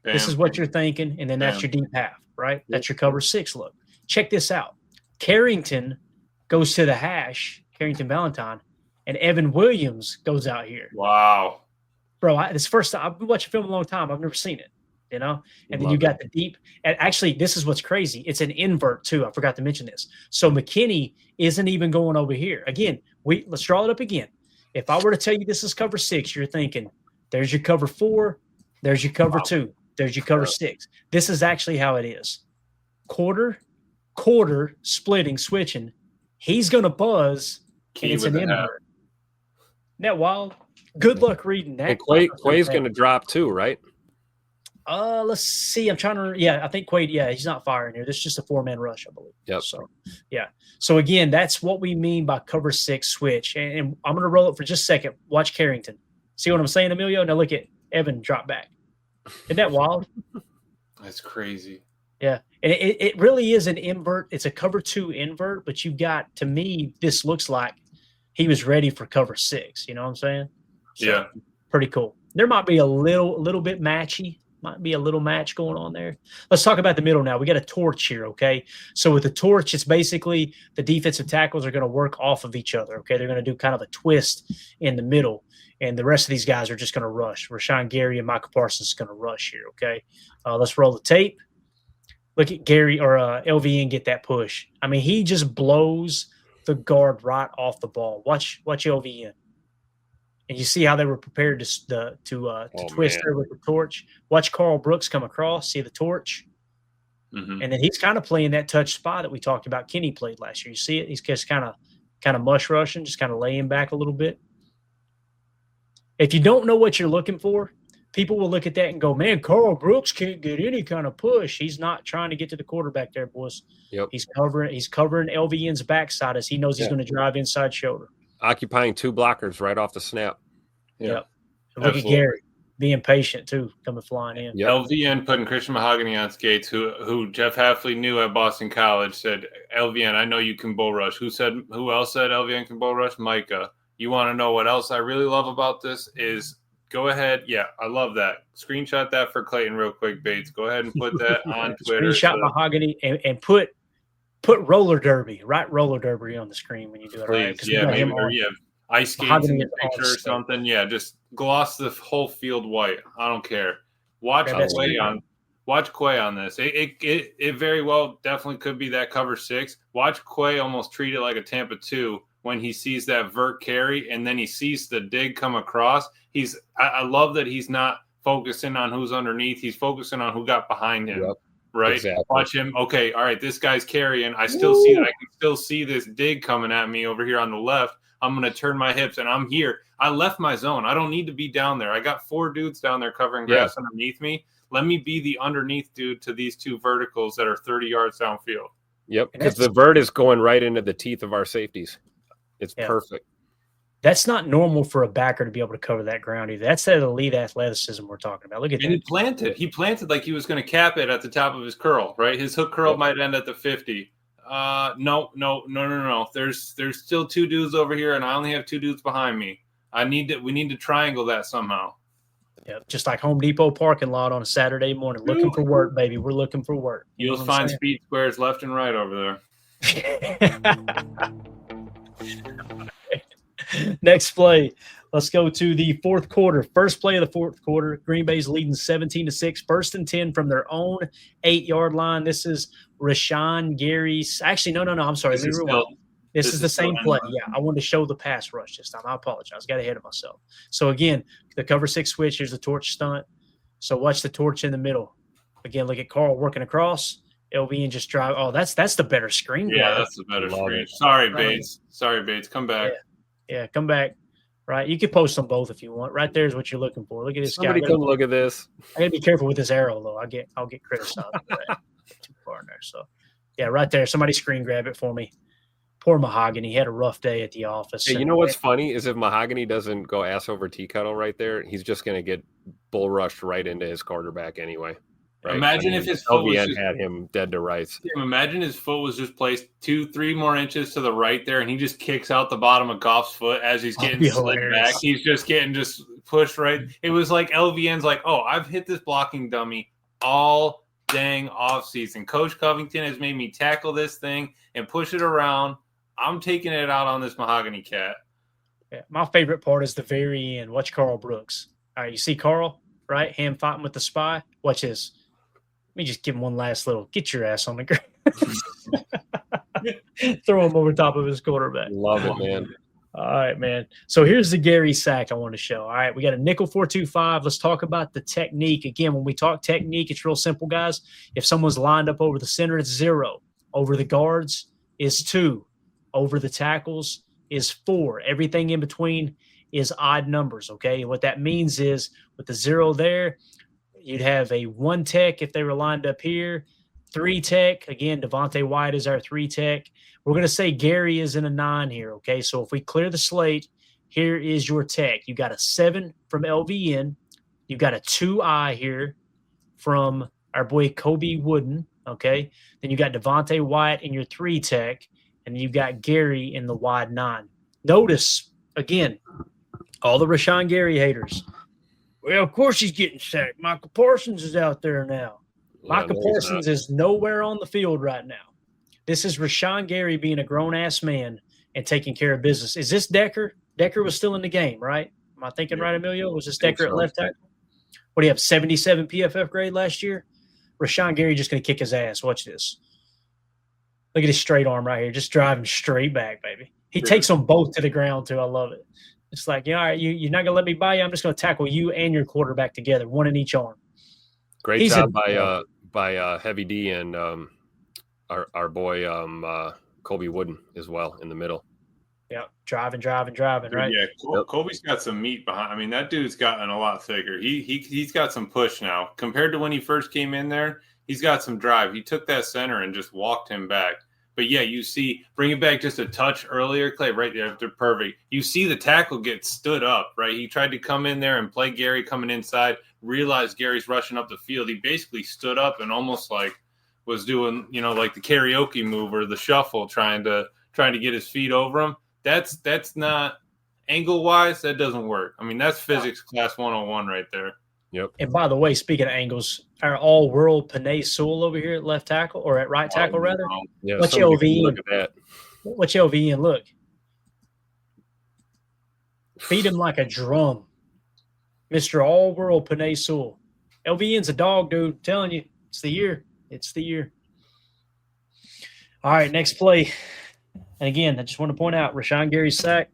Bam. This is what you're thinking, and then that's your deep half, right? That's your cover 6 look. Check this out. Carrington goes to the hash, Carrington Valentine, and Evan Williams goes out here. Wow. Bro, this first time, I've been watching film a long time. I've never seen it, And then you got the deep. And actually, this is what's crazy. It's an invert, too. I forgot to mention this. So McKinney isn't even going over here. Again, let's draw it up again. If I were to tell you this is cover 6, you're thinking, there's your cover 4, There's your cover 2. There's your cover 6. This is actually how it is. Quarter, splitting, switching. He's going to buzz, and it's an invert. Isn't that wild? Good luck reading that. And Quay's going to drop too, right? Let's see. I'm trying to. Yeah, I think Quay. Yeah, he's not firing here. This is just a 4-man rush, I believe. Yep. So, yeah. So again, that's what we mean by cover 6 switch. And I'm going to roll it for just a second. Watch Carrington. See what I'm saying, Emilio? Now look at Evan drop back. Isn't that wild? That's crazy. Yeah, and it really is an invert. It's a cover 2 invert, but you've got, to me, this looks like he was ready for cover 6. You know what I'm saying? So, yeah. Pretty cool. There might be a little bit matchy. Might be a little match going on there. Let's talk about the middle now. We got a torch here, okay? So with the torch, it's basically the defensive tackles are going to work off of each other, okay? They're going to do kind of a twist in the middle, and the rest of these guys are just going to rush. Rashawn Gary and Michael Parsons is going to rush here, okay? Let's roll the tape. Look at Gary or LVN get that push. I mean, he just blows the guard right off the ball. Watch LVN. And you see how they were prepared to twist there with the torch. Watch Carl Brooks come across, see the torch. Mm-hmm. And then he's kind of playing that touch spot that we talked about Kenny played last year. You see it? He's just kind of mush rushing, just kind of laying back a little bit. If you don't know what you're looking for, people will look at that and go, man, Carl Brooks can't get any kind of push. He's not trying to get to the quarterback there, boys. Yep. He's covering LVN's backside as he knows he's going to drive inside shoulder. Occupying 2 blockers right off the snap. Yep. Look at Gary being patient too, coming flying in. Yep. LVN putting Christian Mahogany on skates, who Jeff Hafley knew at Boston College, said, LVN, I know you can bull rush. Who else said LVN can bull rush? Micah. You want to know what else I really love about this is go ahead. Yeah, I love that. Screenshot that for Clayton real quick, Bates. Go ahead and put that on Twitter. Screenshot Mahogany and put roller derby, right? Roller derby on the screen when you do it. Please, right? Yeah, maybe, or ice skates in the picture or something. Yeah, just gloss the whole field white. I don't care. Watch Quay on this. It very well definitely could be that cover 6. Watch Quay almost treat it like a Tampa 2 when he sees that vert carry and then he sees the dig come across. I love that he's not focusing on who's underneath. He's focusing on who got behind him. Yep. Right. Exactly. Watch him. Okay. All right. This guy's carrying. I can still see this dig coming at me over here on the left. I'm going to turn my hips and I'm here. I left my zone. I don't need to be down there. I got 4 dudes down there covering grass underneath me. Let me be the underneath dude to these 2 verticals that are 30 yards downfield. Yep. Because the vert is going right into the teeth of our safeties. It's perfect. That's not normal for a backer to be able to cover that ground either. That's that elite athleticism we're talking about. Look at that. He planted like he was going to cap it at the top of his curl, right? His hook curl might end at the 50. No. There's still 2 dudes over here, and I only have 2 dudes behind me. We need to triangle that somehow. Yeah, just like Home Depot parking lot on a Saturday morning, looking for work, baby. We're looking for work. You'll find speed squares left and right over there. Next play. Let's go to the fourth quarter. First play of the fourth quarter. Green Bay's leading 17-6. 1st and 10 from their own 8-yard line. This is Rashawn Gary's. Actually, no. I'm sorry. This is the same play. Yeah, I wanted to show the pass rush this time. I apologize. Got ahead of myself. So, again, the cover 6 switch. Here's the torch stunt. So, watch the torch in the middle. Again, look at Carl working across. LVN just drive. Oh, that's the better screen. Yeah, that's the better screen. Sorry, Bates. Come back. Yeah, come back. Right, you can post them both if you want. Right there is what you're looking for. Look at this guy. Somebody come look at this. I gotta be careful with this arrow though. I'll get criticized. Too far in there. So, yeah, right there. Somebody screen grab it for me. Poor Mahogany. He had a rough day at the office. Hey, you know what's funny is if Mahogany doesn't go ass over tea kettle right there, he's just going to get bull rushed right into his quarterback anyway. Right? Imagine if his foot had him dead to rights. Imagine his foot was just placed 2-3 more inches to the right there, and he just kicks out the bottom of Goff's foot as he's getting slid back. He's just getting pushed right. It was like LVN's like, oh, I've hit this blocking dummy all dang offseason. Coach Covington has made me tackle this thing and push it around. I'm taking it out on this Mahogany cat. Yeah, my favorite part is the very end. Watch Carl Brooks. All right, you see Carl, right? Him fighting with the spy. Watch this. Let me just give him one last little, get your ass on the ground. Throw him over top of his quarterback. Love it, man. All right, man. So here's the Gary sack I want to show. All right, we got a nickel 4-2-5. Let's talk about the technique. Again, when we talk technique, it's real simple, guys. If someone's lined up over the center, it's 0. Over the guards is 2. Over the tackles is 4. Everything in between is odd numbers, okay? What that means is with the 0 there, you'd have a 1 tech if they were lined up here, 3 tech. Again, Devontae White is our 3 tech. We're going to say Gary is in a 9 here, okay? So if we clear the slate, here is your tech. You got a 7 from LVN. You got a 2I here from our boy Kobe Wooden, okay? Then you got Devontae White in your 3 tech, and you got Gary in the wide 9. Notice, again, all the Rashawn Gary haters. Well, of course he's getting sacked. Michael Parsons is out there now. Yeah, Michael no, he's Parsons is nowhere on the field right now. This is Rashawn Gary being a grown-ass man and taking care of business. Is this Decker? Decker was still in the game, right? Am I thinking right, Emilio? Was this Decker at left tackle? What do you have, 77 PFF grade last year? Rashawn Gary just going to kick his ass. Watch this. Look at his straight arm right here. Just driving straight back, baby. He takes them both to the ground, too. I love it. It's like, all right, you're not going to let me by you. I'm just going to tackle you and your quarterback together, one in each arm. Great job by Heavy D and our boy Kobe Wooden as well in the middle. Yeah, driving, right? Yeah, Kobe's got some meat behind. I mean, that dude's gotten a lot thicker. He's got some push now compared to when he first came in there. He's got some drive. He took that center and just walked him back. But yeah, you see, bring it back just a touch earlier, Clay, right there. They're perfect. You see the tackle get stood up, right? He tried to come in there and play Gary coming inside, realized Gary's rushing up the field. He basically stood up and almost like was doing, like the karaoke move or the shuffle, trying to get his feet over him. That's not angle wise. That doesn't work. I mean, that's physics class 101 right there. Yep. And by the way, speaking of angles, our all-world Panay Sewell over here at left tackle or at right tackle rather. Yeah. What's LV? Look at that. What's LV and look? Feed him like a drum, Mr. All-World Panay Sewell. LVN's a dog, dude. I'm telling you, it's the year. It's the year. All right, next play. And again, I just want to point out, Rashawn Gary's sack,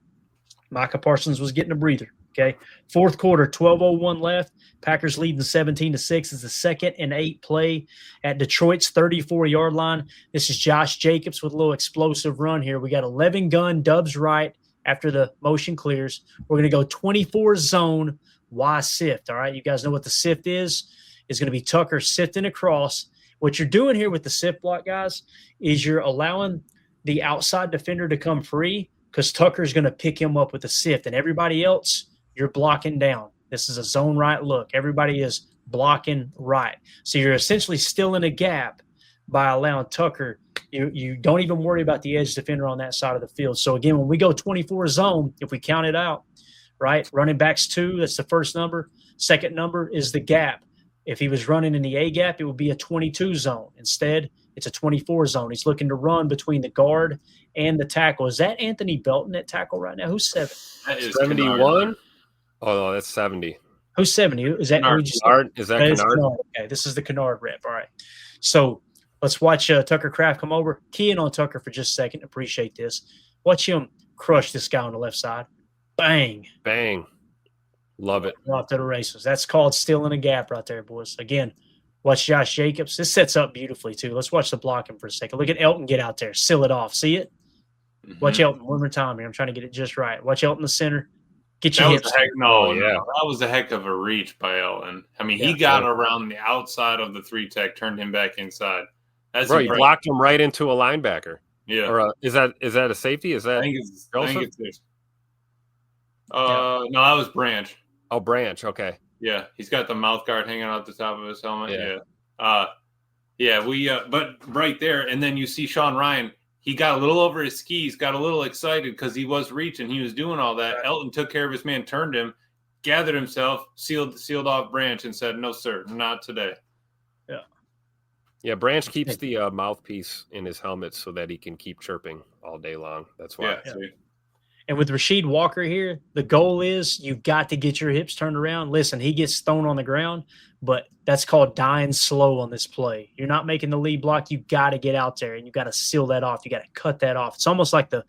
Micah Parsons was getting a breather. Okay, fourth quarter, 12:01 left. Packers leading 17-6. It's the 2nd and 8 play at Detroit's 34-yard line. This is Josh Jacobs with a little explosive run here. We got 11 gun, Dubs right after the motion clears. We're going to go 24 zone, Y sift. All right, you guys know what the sift is. It's going to be Tucker sifting across. What you're doing here with the sift block, guys, is you're allowing the outside defender to come free because Tucker's going to pick him up with the sift, and everybody else – you're blocking down. This is a zone right look. Everybody is blocking right. So you're essentially still in a gap by allowing Tucker. You don't even worry about the edge defender on that side of the field. So, again, when we go 24 zone, if we count it out, right, running backs 2, that's the first number. Second number is the gap. If he was running in the A gap, it would be a 22 zone. Instead, it's a 24 zone. He's looking to run between the guard and the tackle. Is that Anthony Belton at tackle right now? Who's 7? That is 71? Oh, no, that's 70. Who's 70? Is that Kennard? Is that Kennard? Okay, this is the Kennard rep. All right. So let's watch Tucker Kraft come over. Key in on Tucker for just a second. Appreciate this. Watch him crush this guy on the left side. Bang. Bang. Love it. Off to the races. That's called still in a gap right there, boys. Again, watch Josh Jacobs. This sets up beautifully, too. Let's watch the blocking for a second. Look at Elton get out there. Seal it off. See it? Mm-hmm. Watch Elton one more time here. I'm trying to get it just right. Watch Elton in the center. Get your hips. No, that was a heck of a reach by Elton. I mean, he got around the outside of the 3 tech, turned him back inside. That's right. He blocked him right into a linebacker. Yeah. Or is that a safety? Is that? I think it's no, that was Branch. Oh, Branch. Okay. Yeah, he's got the mouth guard hanging out the top of his helmet. Yeah. But right there, and then you see Sean Ryan. He got a little over his skis, got a little excited because he was reaching. He was doing all that. Right. Elton took care of his man, turned him, gathered himself, sealed off Branch, and said, "No, sir, not today." Yeah. Yeah, Branch keeps the mouthpiece in his helmet so that he can keep chirping all day long. That's why. Yeah. And with Rasheed Walker here, the goal is you've got to get your hips turned around. Listen, he gets thrown on the ground, but that's called dying slow on this play. You're not making the lead block. You got to get out there, and you got to seal that off. You got to cut that off. It's almost like the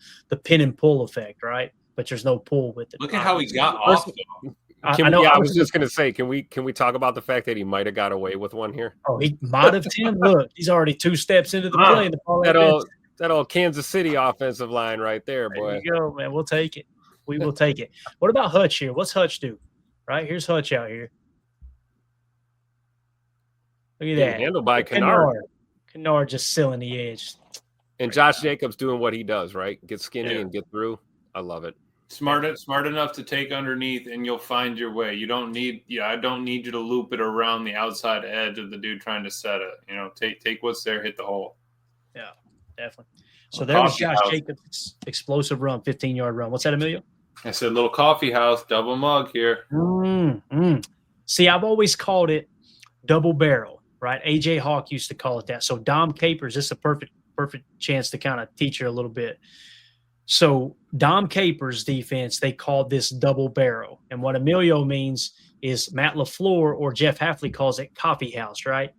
pin and pull effect, right? but there's no pull with it. Look at how he got First- off. Though. I know. I was just going to say, can we talk about the fact that he might have got away with one here? Oh, he might have, Tim. Look, he's already 2 steps into the play. The ball That old Kansas City offensive line right there, boy. There you go, man. We'll take it. We will take it. What about Hutch here? What's Hutch do? Right, here's Hutch out here. Look at that. Handled by Kennard. Kennard just sealing the edge. And Josh Jacobs doing what he does, right? Get skinny and get through. I love it. Smart enough to take underneath, and you'll find your way. You don't need, I don't need you to loop it around the outside edge of the dude trying to set it. You know, take what's there, hit the hole. Yeah, definitely. So there was Josh Jacobs' explosive run, 15-yard run. What's that, Emilio? I said little coffee house, double mug here. See, I've always called it double barrel, right? A.J. Hawk used to call it that. So Dom Capers, this is a perfect chance to kind of teach you a little bit. So Dom Capers' defense, they called this double barrel. And what Emilio means is Matt LaFleur or Jeff Hafley calls it coffee house, right?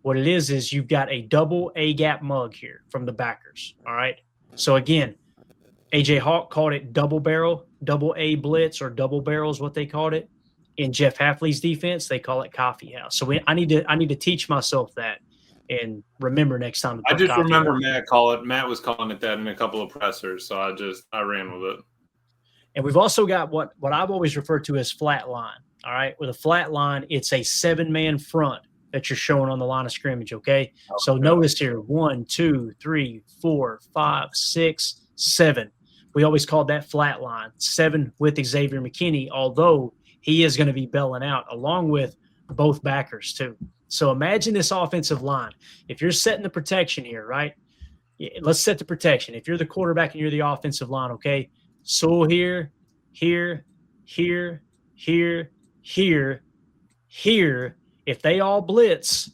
What it is you've got a double A-gap mug here from the backers, all right? So again, A.J. Hawk called it double barrel, double A blitz, or double barrel is what they called it. In Jeff Hafley's defense, they call it coffee house. So I need to teach myself that and remember next time. I just remember Matt was calling it that in a couple of pressers, so I ran with it. And we've also got what I've always referred to as flat line. All right, with a flat line, it's a 7-man front that you're showing on the line of scrimmage. Okay, so notice here 1, 2, 3, 4, 5, 6, 7. We always called that flat line. 7 with Xavier McKinney, although he is going to be bailing out along with both backers too. So imagine this offensive line. If you're setting the protection here, right? Let's set the protection. If you're the quarterback and you're the offensive line, okay? Sewell here, here, here, here, here, here. If they all blitz,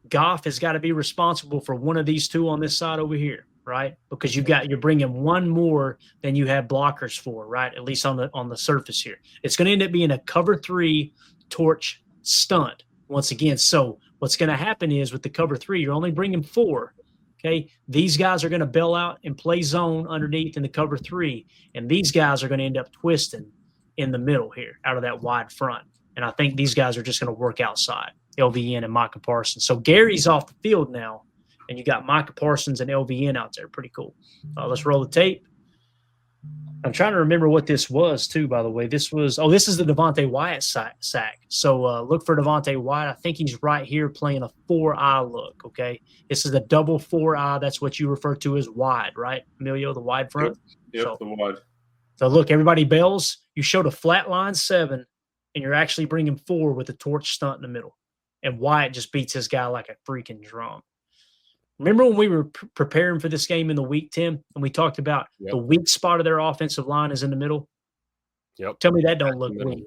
Goff has got to be responsible for one of these two on this side over here, right? Because you're bringing one more than you have blockers for, right? At least on the surface here. It's going to end up being a cover 3 torch stunt once again. So what's going to happen is with the cover 3, you're only bringing 4. Okay, these guys are going to bail out and play zone underneath in the cover 3, and these guys are going to end up twisting in the middle here out of that wide front. And I think these guys are just going to work outside, LVN and Micah Parsons. So Gary's off the field now, and you got Micah Parsons and LVN out there. Pretty cool. Let's roll the tape. I'm trying to remember what this was, too, by the way. This is the Devontae Wyatt sack. So look for Devontae Wyatt. I think he's right here playing a 4-eye look, okay? This is a double 4-eye. That's what you refer to as wide, right, Emilio, the wide front? Yep, the wide. So look, everybody bails. You showed a flat line 7, and you're actually bringing 4 with a torch stunt in the middle. And Wyatt just beats this guy like a freaking drum. Remember when we were preparing for this game in the week, Tim, and we talked about the weak spot of their offensive line is in the middle? Yep. Tell me that don't look weak.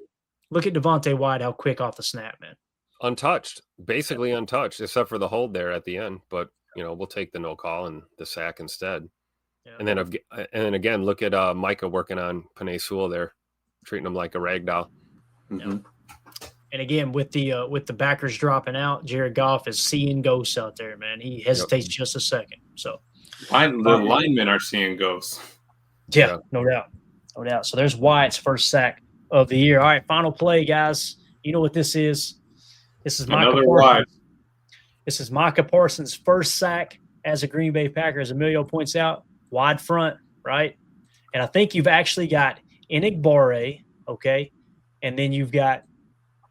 Look at Devontae Wyatt, how quick off the snap, man. Untouched, basically untouched, except for the hold there at the end. But, we'll take the no call and the sack instead. Yeah. And then again, look at Micah working on Penei Sewell there, treating him like a rag doll. Mm-hmm. Yeah. And again, with the backers dropping out, Jared Goff is seeing ghosts out there, man. He hesitates just a second. So the linemen are seeing ghosts. Yeah, no doubt. So there's Wyatt's first sack of the year. All right, final play, guys. You know what this is? This is Micah Parsons. This is Micah Parsons' first sack as a Green Bay Packer, as Emilio points out, wide front, right? And I think you've actually got Enigbare, okay, and then you've got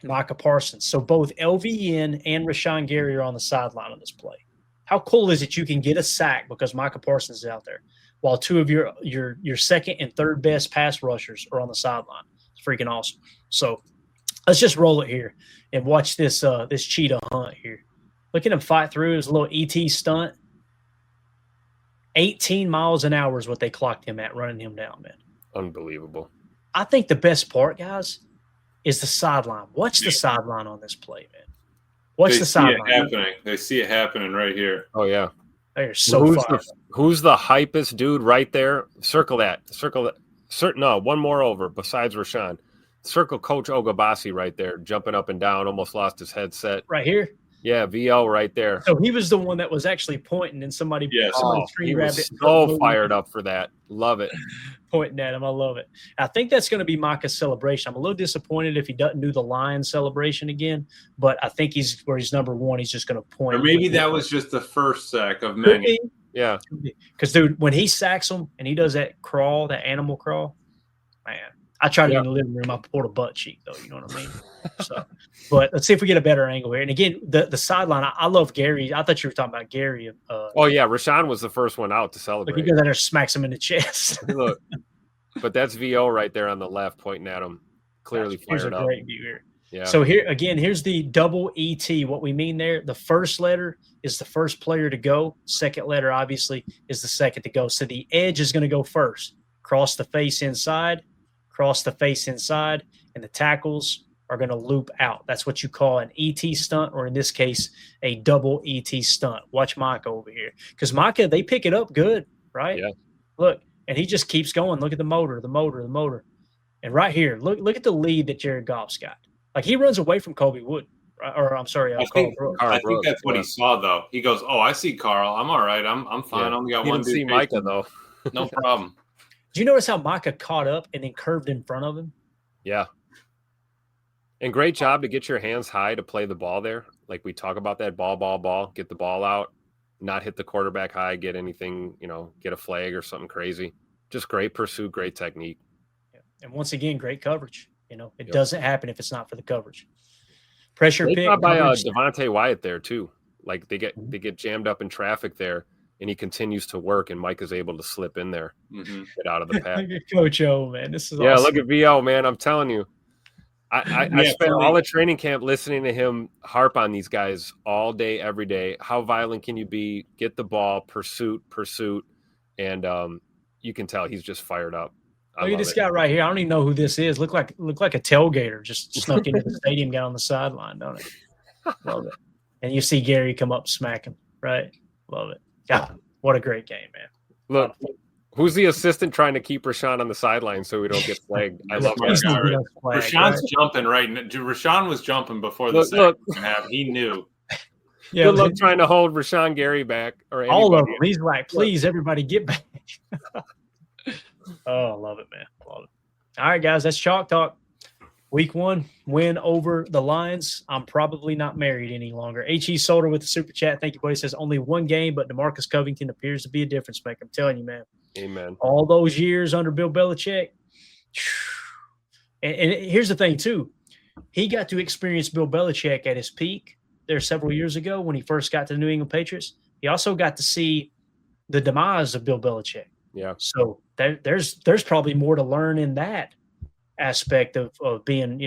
Micah Parsons. So both LVN and Rashawn Gary are on the sideline on this play. How cool is it you can get a sack because Micah Parsons is out there while 2 of your second and third best pass rushers are on the sideline? It's freaking awesome. So let's just roll it here and watch this cheetah hunt here. Look at him fight through his little ET stunt. 18 miles an hour is what they clocked him at running him down, man. Unbelievable. I think the best part, guys, is the sideline. Watch the sideline on this play, man. Watch the sideline. They see it happening right here. Oh, yeah. They're so far. Who's the hypest dude right there? Circle that. No, one more over besides Rashawn. Circle Coach Ogabasi right there, jumping up and down, almost lost his headset. Right here? Yeah, VL right there. So he was the one that was actually pointing, and somebody Yes. screen He grabbed was it. so fired up for that. Love it. Pointing at him. I love it. I think that's going to be Micah's celebration. I'm a little disappointed if he doesn't do the Lions celebration again, but I think he's number one. He's just going to point. Or maybe that was just the first sack of many. Yeah. Because, dude, when he sacks him and he does that crawl, that animal crawl, man, I tried to do in the living room. I pulled a butt cheek, though. You know what I mean? So, but let's see if we get a better angle here. And again, the sideline, I love Gary. I thought you were talking about Gary. Oh, yeah. Rashawn was the first one out to celebrate. Like he goes out there, smacks him in the chest. Look, but that's VO right there on the left pointing at him. Clearly Here's fired a up. great view here. Yeah. So here again, here's the double ET. What we mean there, the first letter is the first player to go. Second letter, obviously, is the second to go. So the edge is going to go first. Cross the face inside, and the tackles are going to loop out. That's what you call an ET stunt, or in this case, a double ET stunt. Watch Micah over here. Because Micah, they pick it up good, right? Yeah. Look, and he just keeps going. Look at the motor. And right here, look at the lead that Jared Goff's got. Like he runs away from Colby Wood, or I'm sorry, Carl Brooks. I think that's what he saw, though. He goes, "Oh, I see Carl. I'm all right. I'm fine. I only got one dude." See Micah though. No problem. Did you notice how Micah caught up and then curved in front of him? Yeah. And great job to get your hands high to play the ball there. Like we talk about that ball, get the ball out, not hit the quarterback high, get anything, get a flag or something crazy. Just great pursuit, great technique. Yeah. And once again, great coverage. It doesn't happen if it's not for the coverage. Pressure great pick. Job by Devontae Wyatt there too. Like they get jammed up in traffic there, and he continues to work, and Mike is able to slip in there, get out of the path. Look at Coach O, man. This is awesome. Look at VO, man. I'm telling you. I spent all the training camp listening to him harp on these guys all day, every day. How violent can you be? Get the ball, pursuit, and you can tell he's just fired up. Look at this guy right here. I don't even know who this is. Look like a tailgater just snuck into the stadium, got on the sideline, don't it? Love it. And you see Gary come up, smack him, right? Love it. God, what a great game, man. Look, who's the assistant trying to keep Rashawn on the sideline so we don't get flagged? I love that. Rashawn's jumping right now. Rashawn was jumping before the look. He knew. Yeah, good luck trying to hold Rashawn Gary back or anybody. All of them. He's like, please, everybody get back. Oh, I love it, man. Love it. All right, guys, that's Chalk Talk. Week 1, win over the Lions. I'm probably not married any longer. H.E. Solder with the super chat. Thank you, buddy. Says only one game, but DeMarcus Covington appears to be a difference maker. I'm telling you, man. Amen. All those years under Bill Belichick. And here's the thing, too. He got to experience Bill Belichick at his peak there several years ago when he first got to the New England Patriots. He also got to see the demise of Bill Belichick. Yeah. So there's probably more to learn in that aspect of being,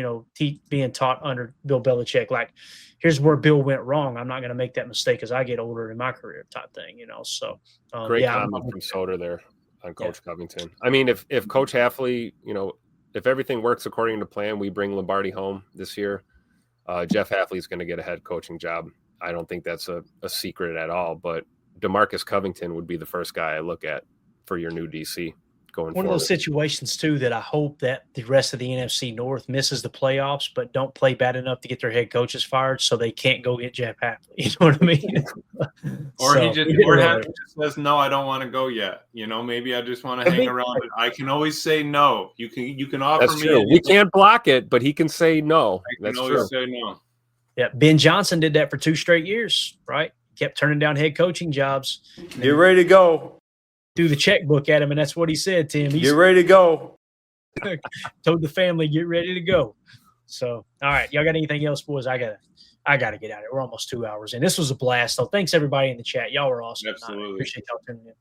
being taught under Bill Belichick. Like, here's where Bill went wrong. I'm not going to make that mistake as I get older in my career type thing, So great comment from Soder there on Coach Covington. I mean, if Coach Hafley, if everything works according to plan, we bring Lombardi home this year. Jeff Hafley's going to get a head coaching job. I don't think that's a secret at all, but DeMarcus Covington would be the first guy I look at for your new DC going forward. One of those situations, too, that I hope that the rest of the NFC North misses the playoffs, but don't play bad enough to get their head coaches fired so they can't go get Jeff Hafley. You know what I mean? Hafley just says, no, I don't want to go yet. Maybe I just want to hang around. I can always say no. You can offer That's me. True. We can't block it, but he can say no. I can always say no. Yeah, Ben Johnson did that for 2 straight years, right? Kept turning down head coaching jobs. Get ready to go. Threw the checkbook at him, and that's what he said, Tim. Get ready to go. Told the family, get ready to go. So, all right, y'all got anything else, boys? I gotta get out of here. We're almost 2 hours in. This was a blast, though. Thanks everybody in the chat. Y'all were awesome. Absolutely. Appreciate y'all tuning in.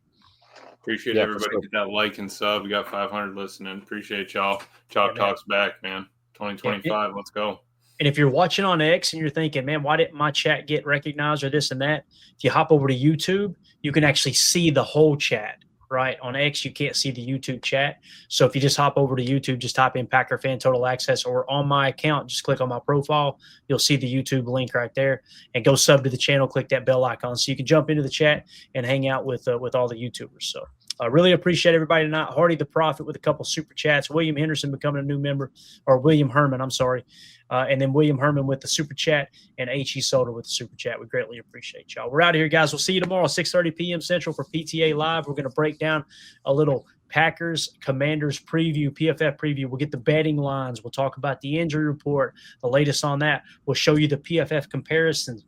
Appreciate everybody. Hit that like and sub. We got 500 listening. Appreciate y'all. Chalk Talk's back, man. 2025. Let's go. And if you're watching on X and you're thinking, man, why didn't my chat get recognized or this and that? If you hop over to YouTube, you can actually see the whole chat. Right on X, you can't see the YouTube chat. So if you just hop over to YouTube, just type in Packer Fan Total Access, or on my account, just click on my profile. You'll see the YouTube link right there, and go sub to the channel. Click that bell icon so you can jump into the chat and hang out with all the YouTubers. So Really appreciate everybody tonight. Hardy the Prophet with a couple super chats. William Henderson becoming a new member, or William Herman, I'm sorry. And then William Herman with the super chat, and H.E. Soda with the super chat. We greatly appreciate y'all. We're out of here, guys. We'll see you tomorrow, 6:30 p.m. Central for PTA Live. We're going to break down a little Packers Commanders preview, PFF preview. We'll get the betting lines. We'll talk about the injury report, the latest on that. We'll show you the PFF comparisons.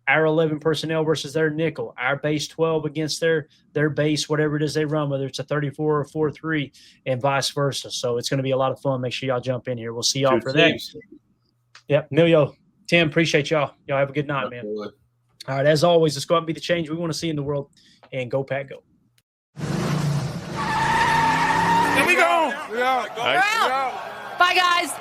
Our 11 personnel versus their nickel, our base 12 against their base, whatever it is they run, whether it's a 34 or 4-3 and vice versa. So it's going to be a lot of fun. Make sure y'all jump in here. We'll see y'all for that. Yep. Emilio, Tim, appreciate y'all. Y'all have a good night, man. All right. As always, let's go out and be the change we want to see in the world, and go Pack Go. Here we go. Bye, guys.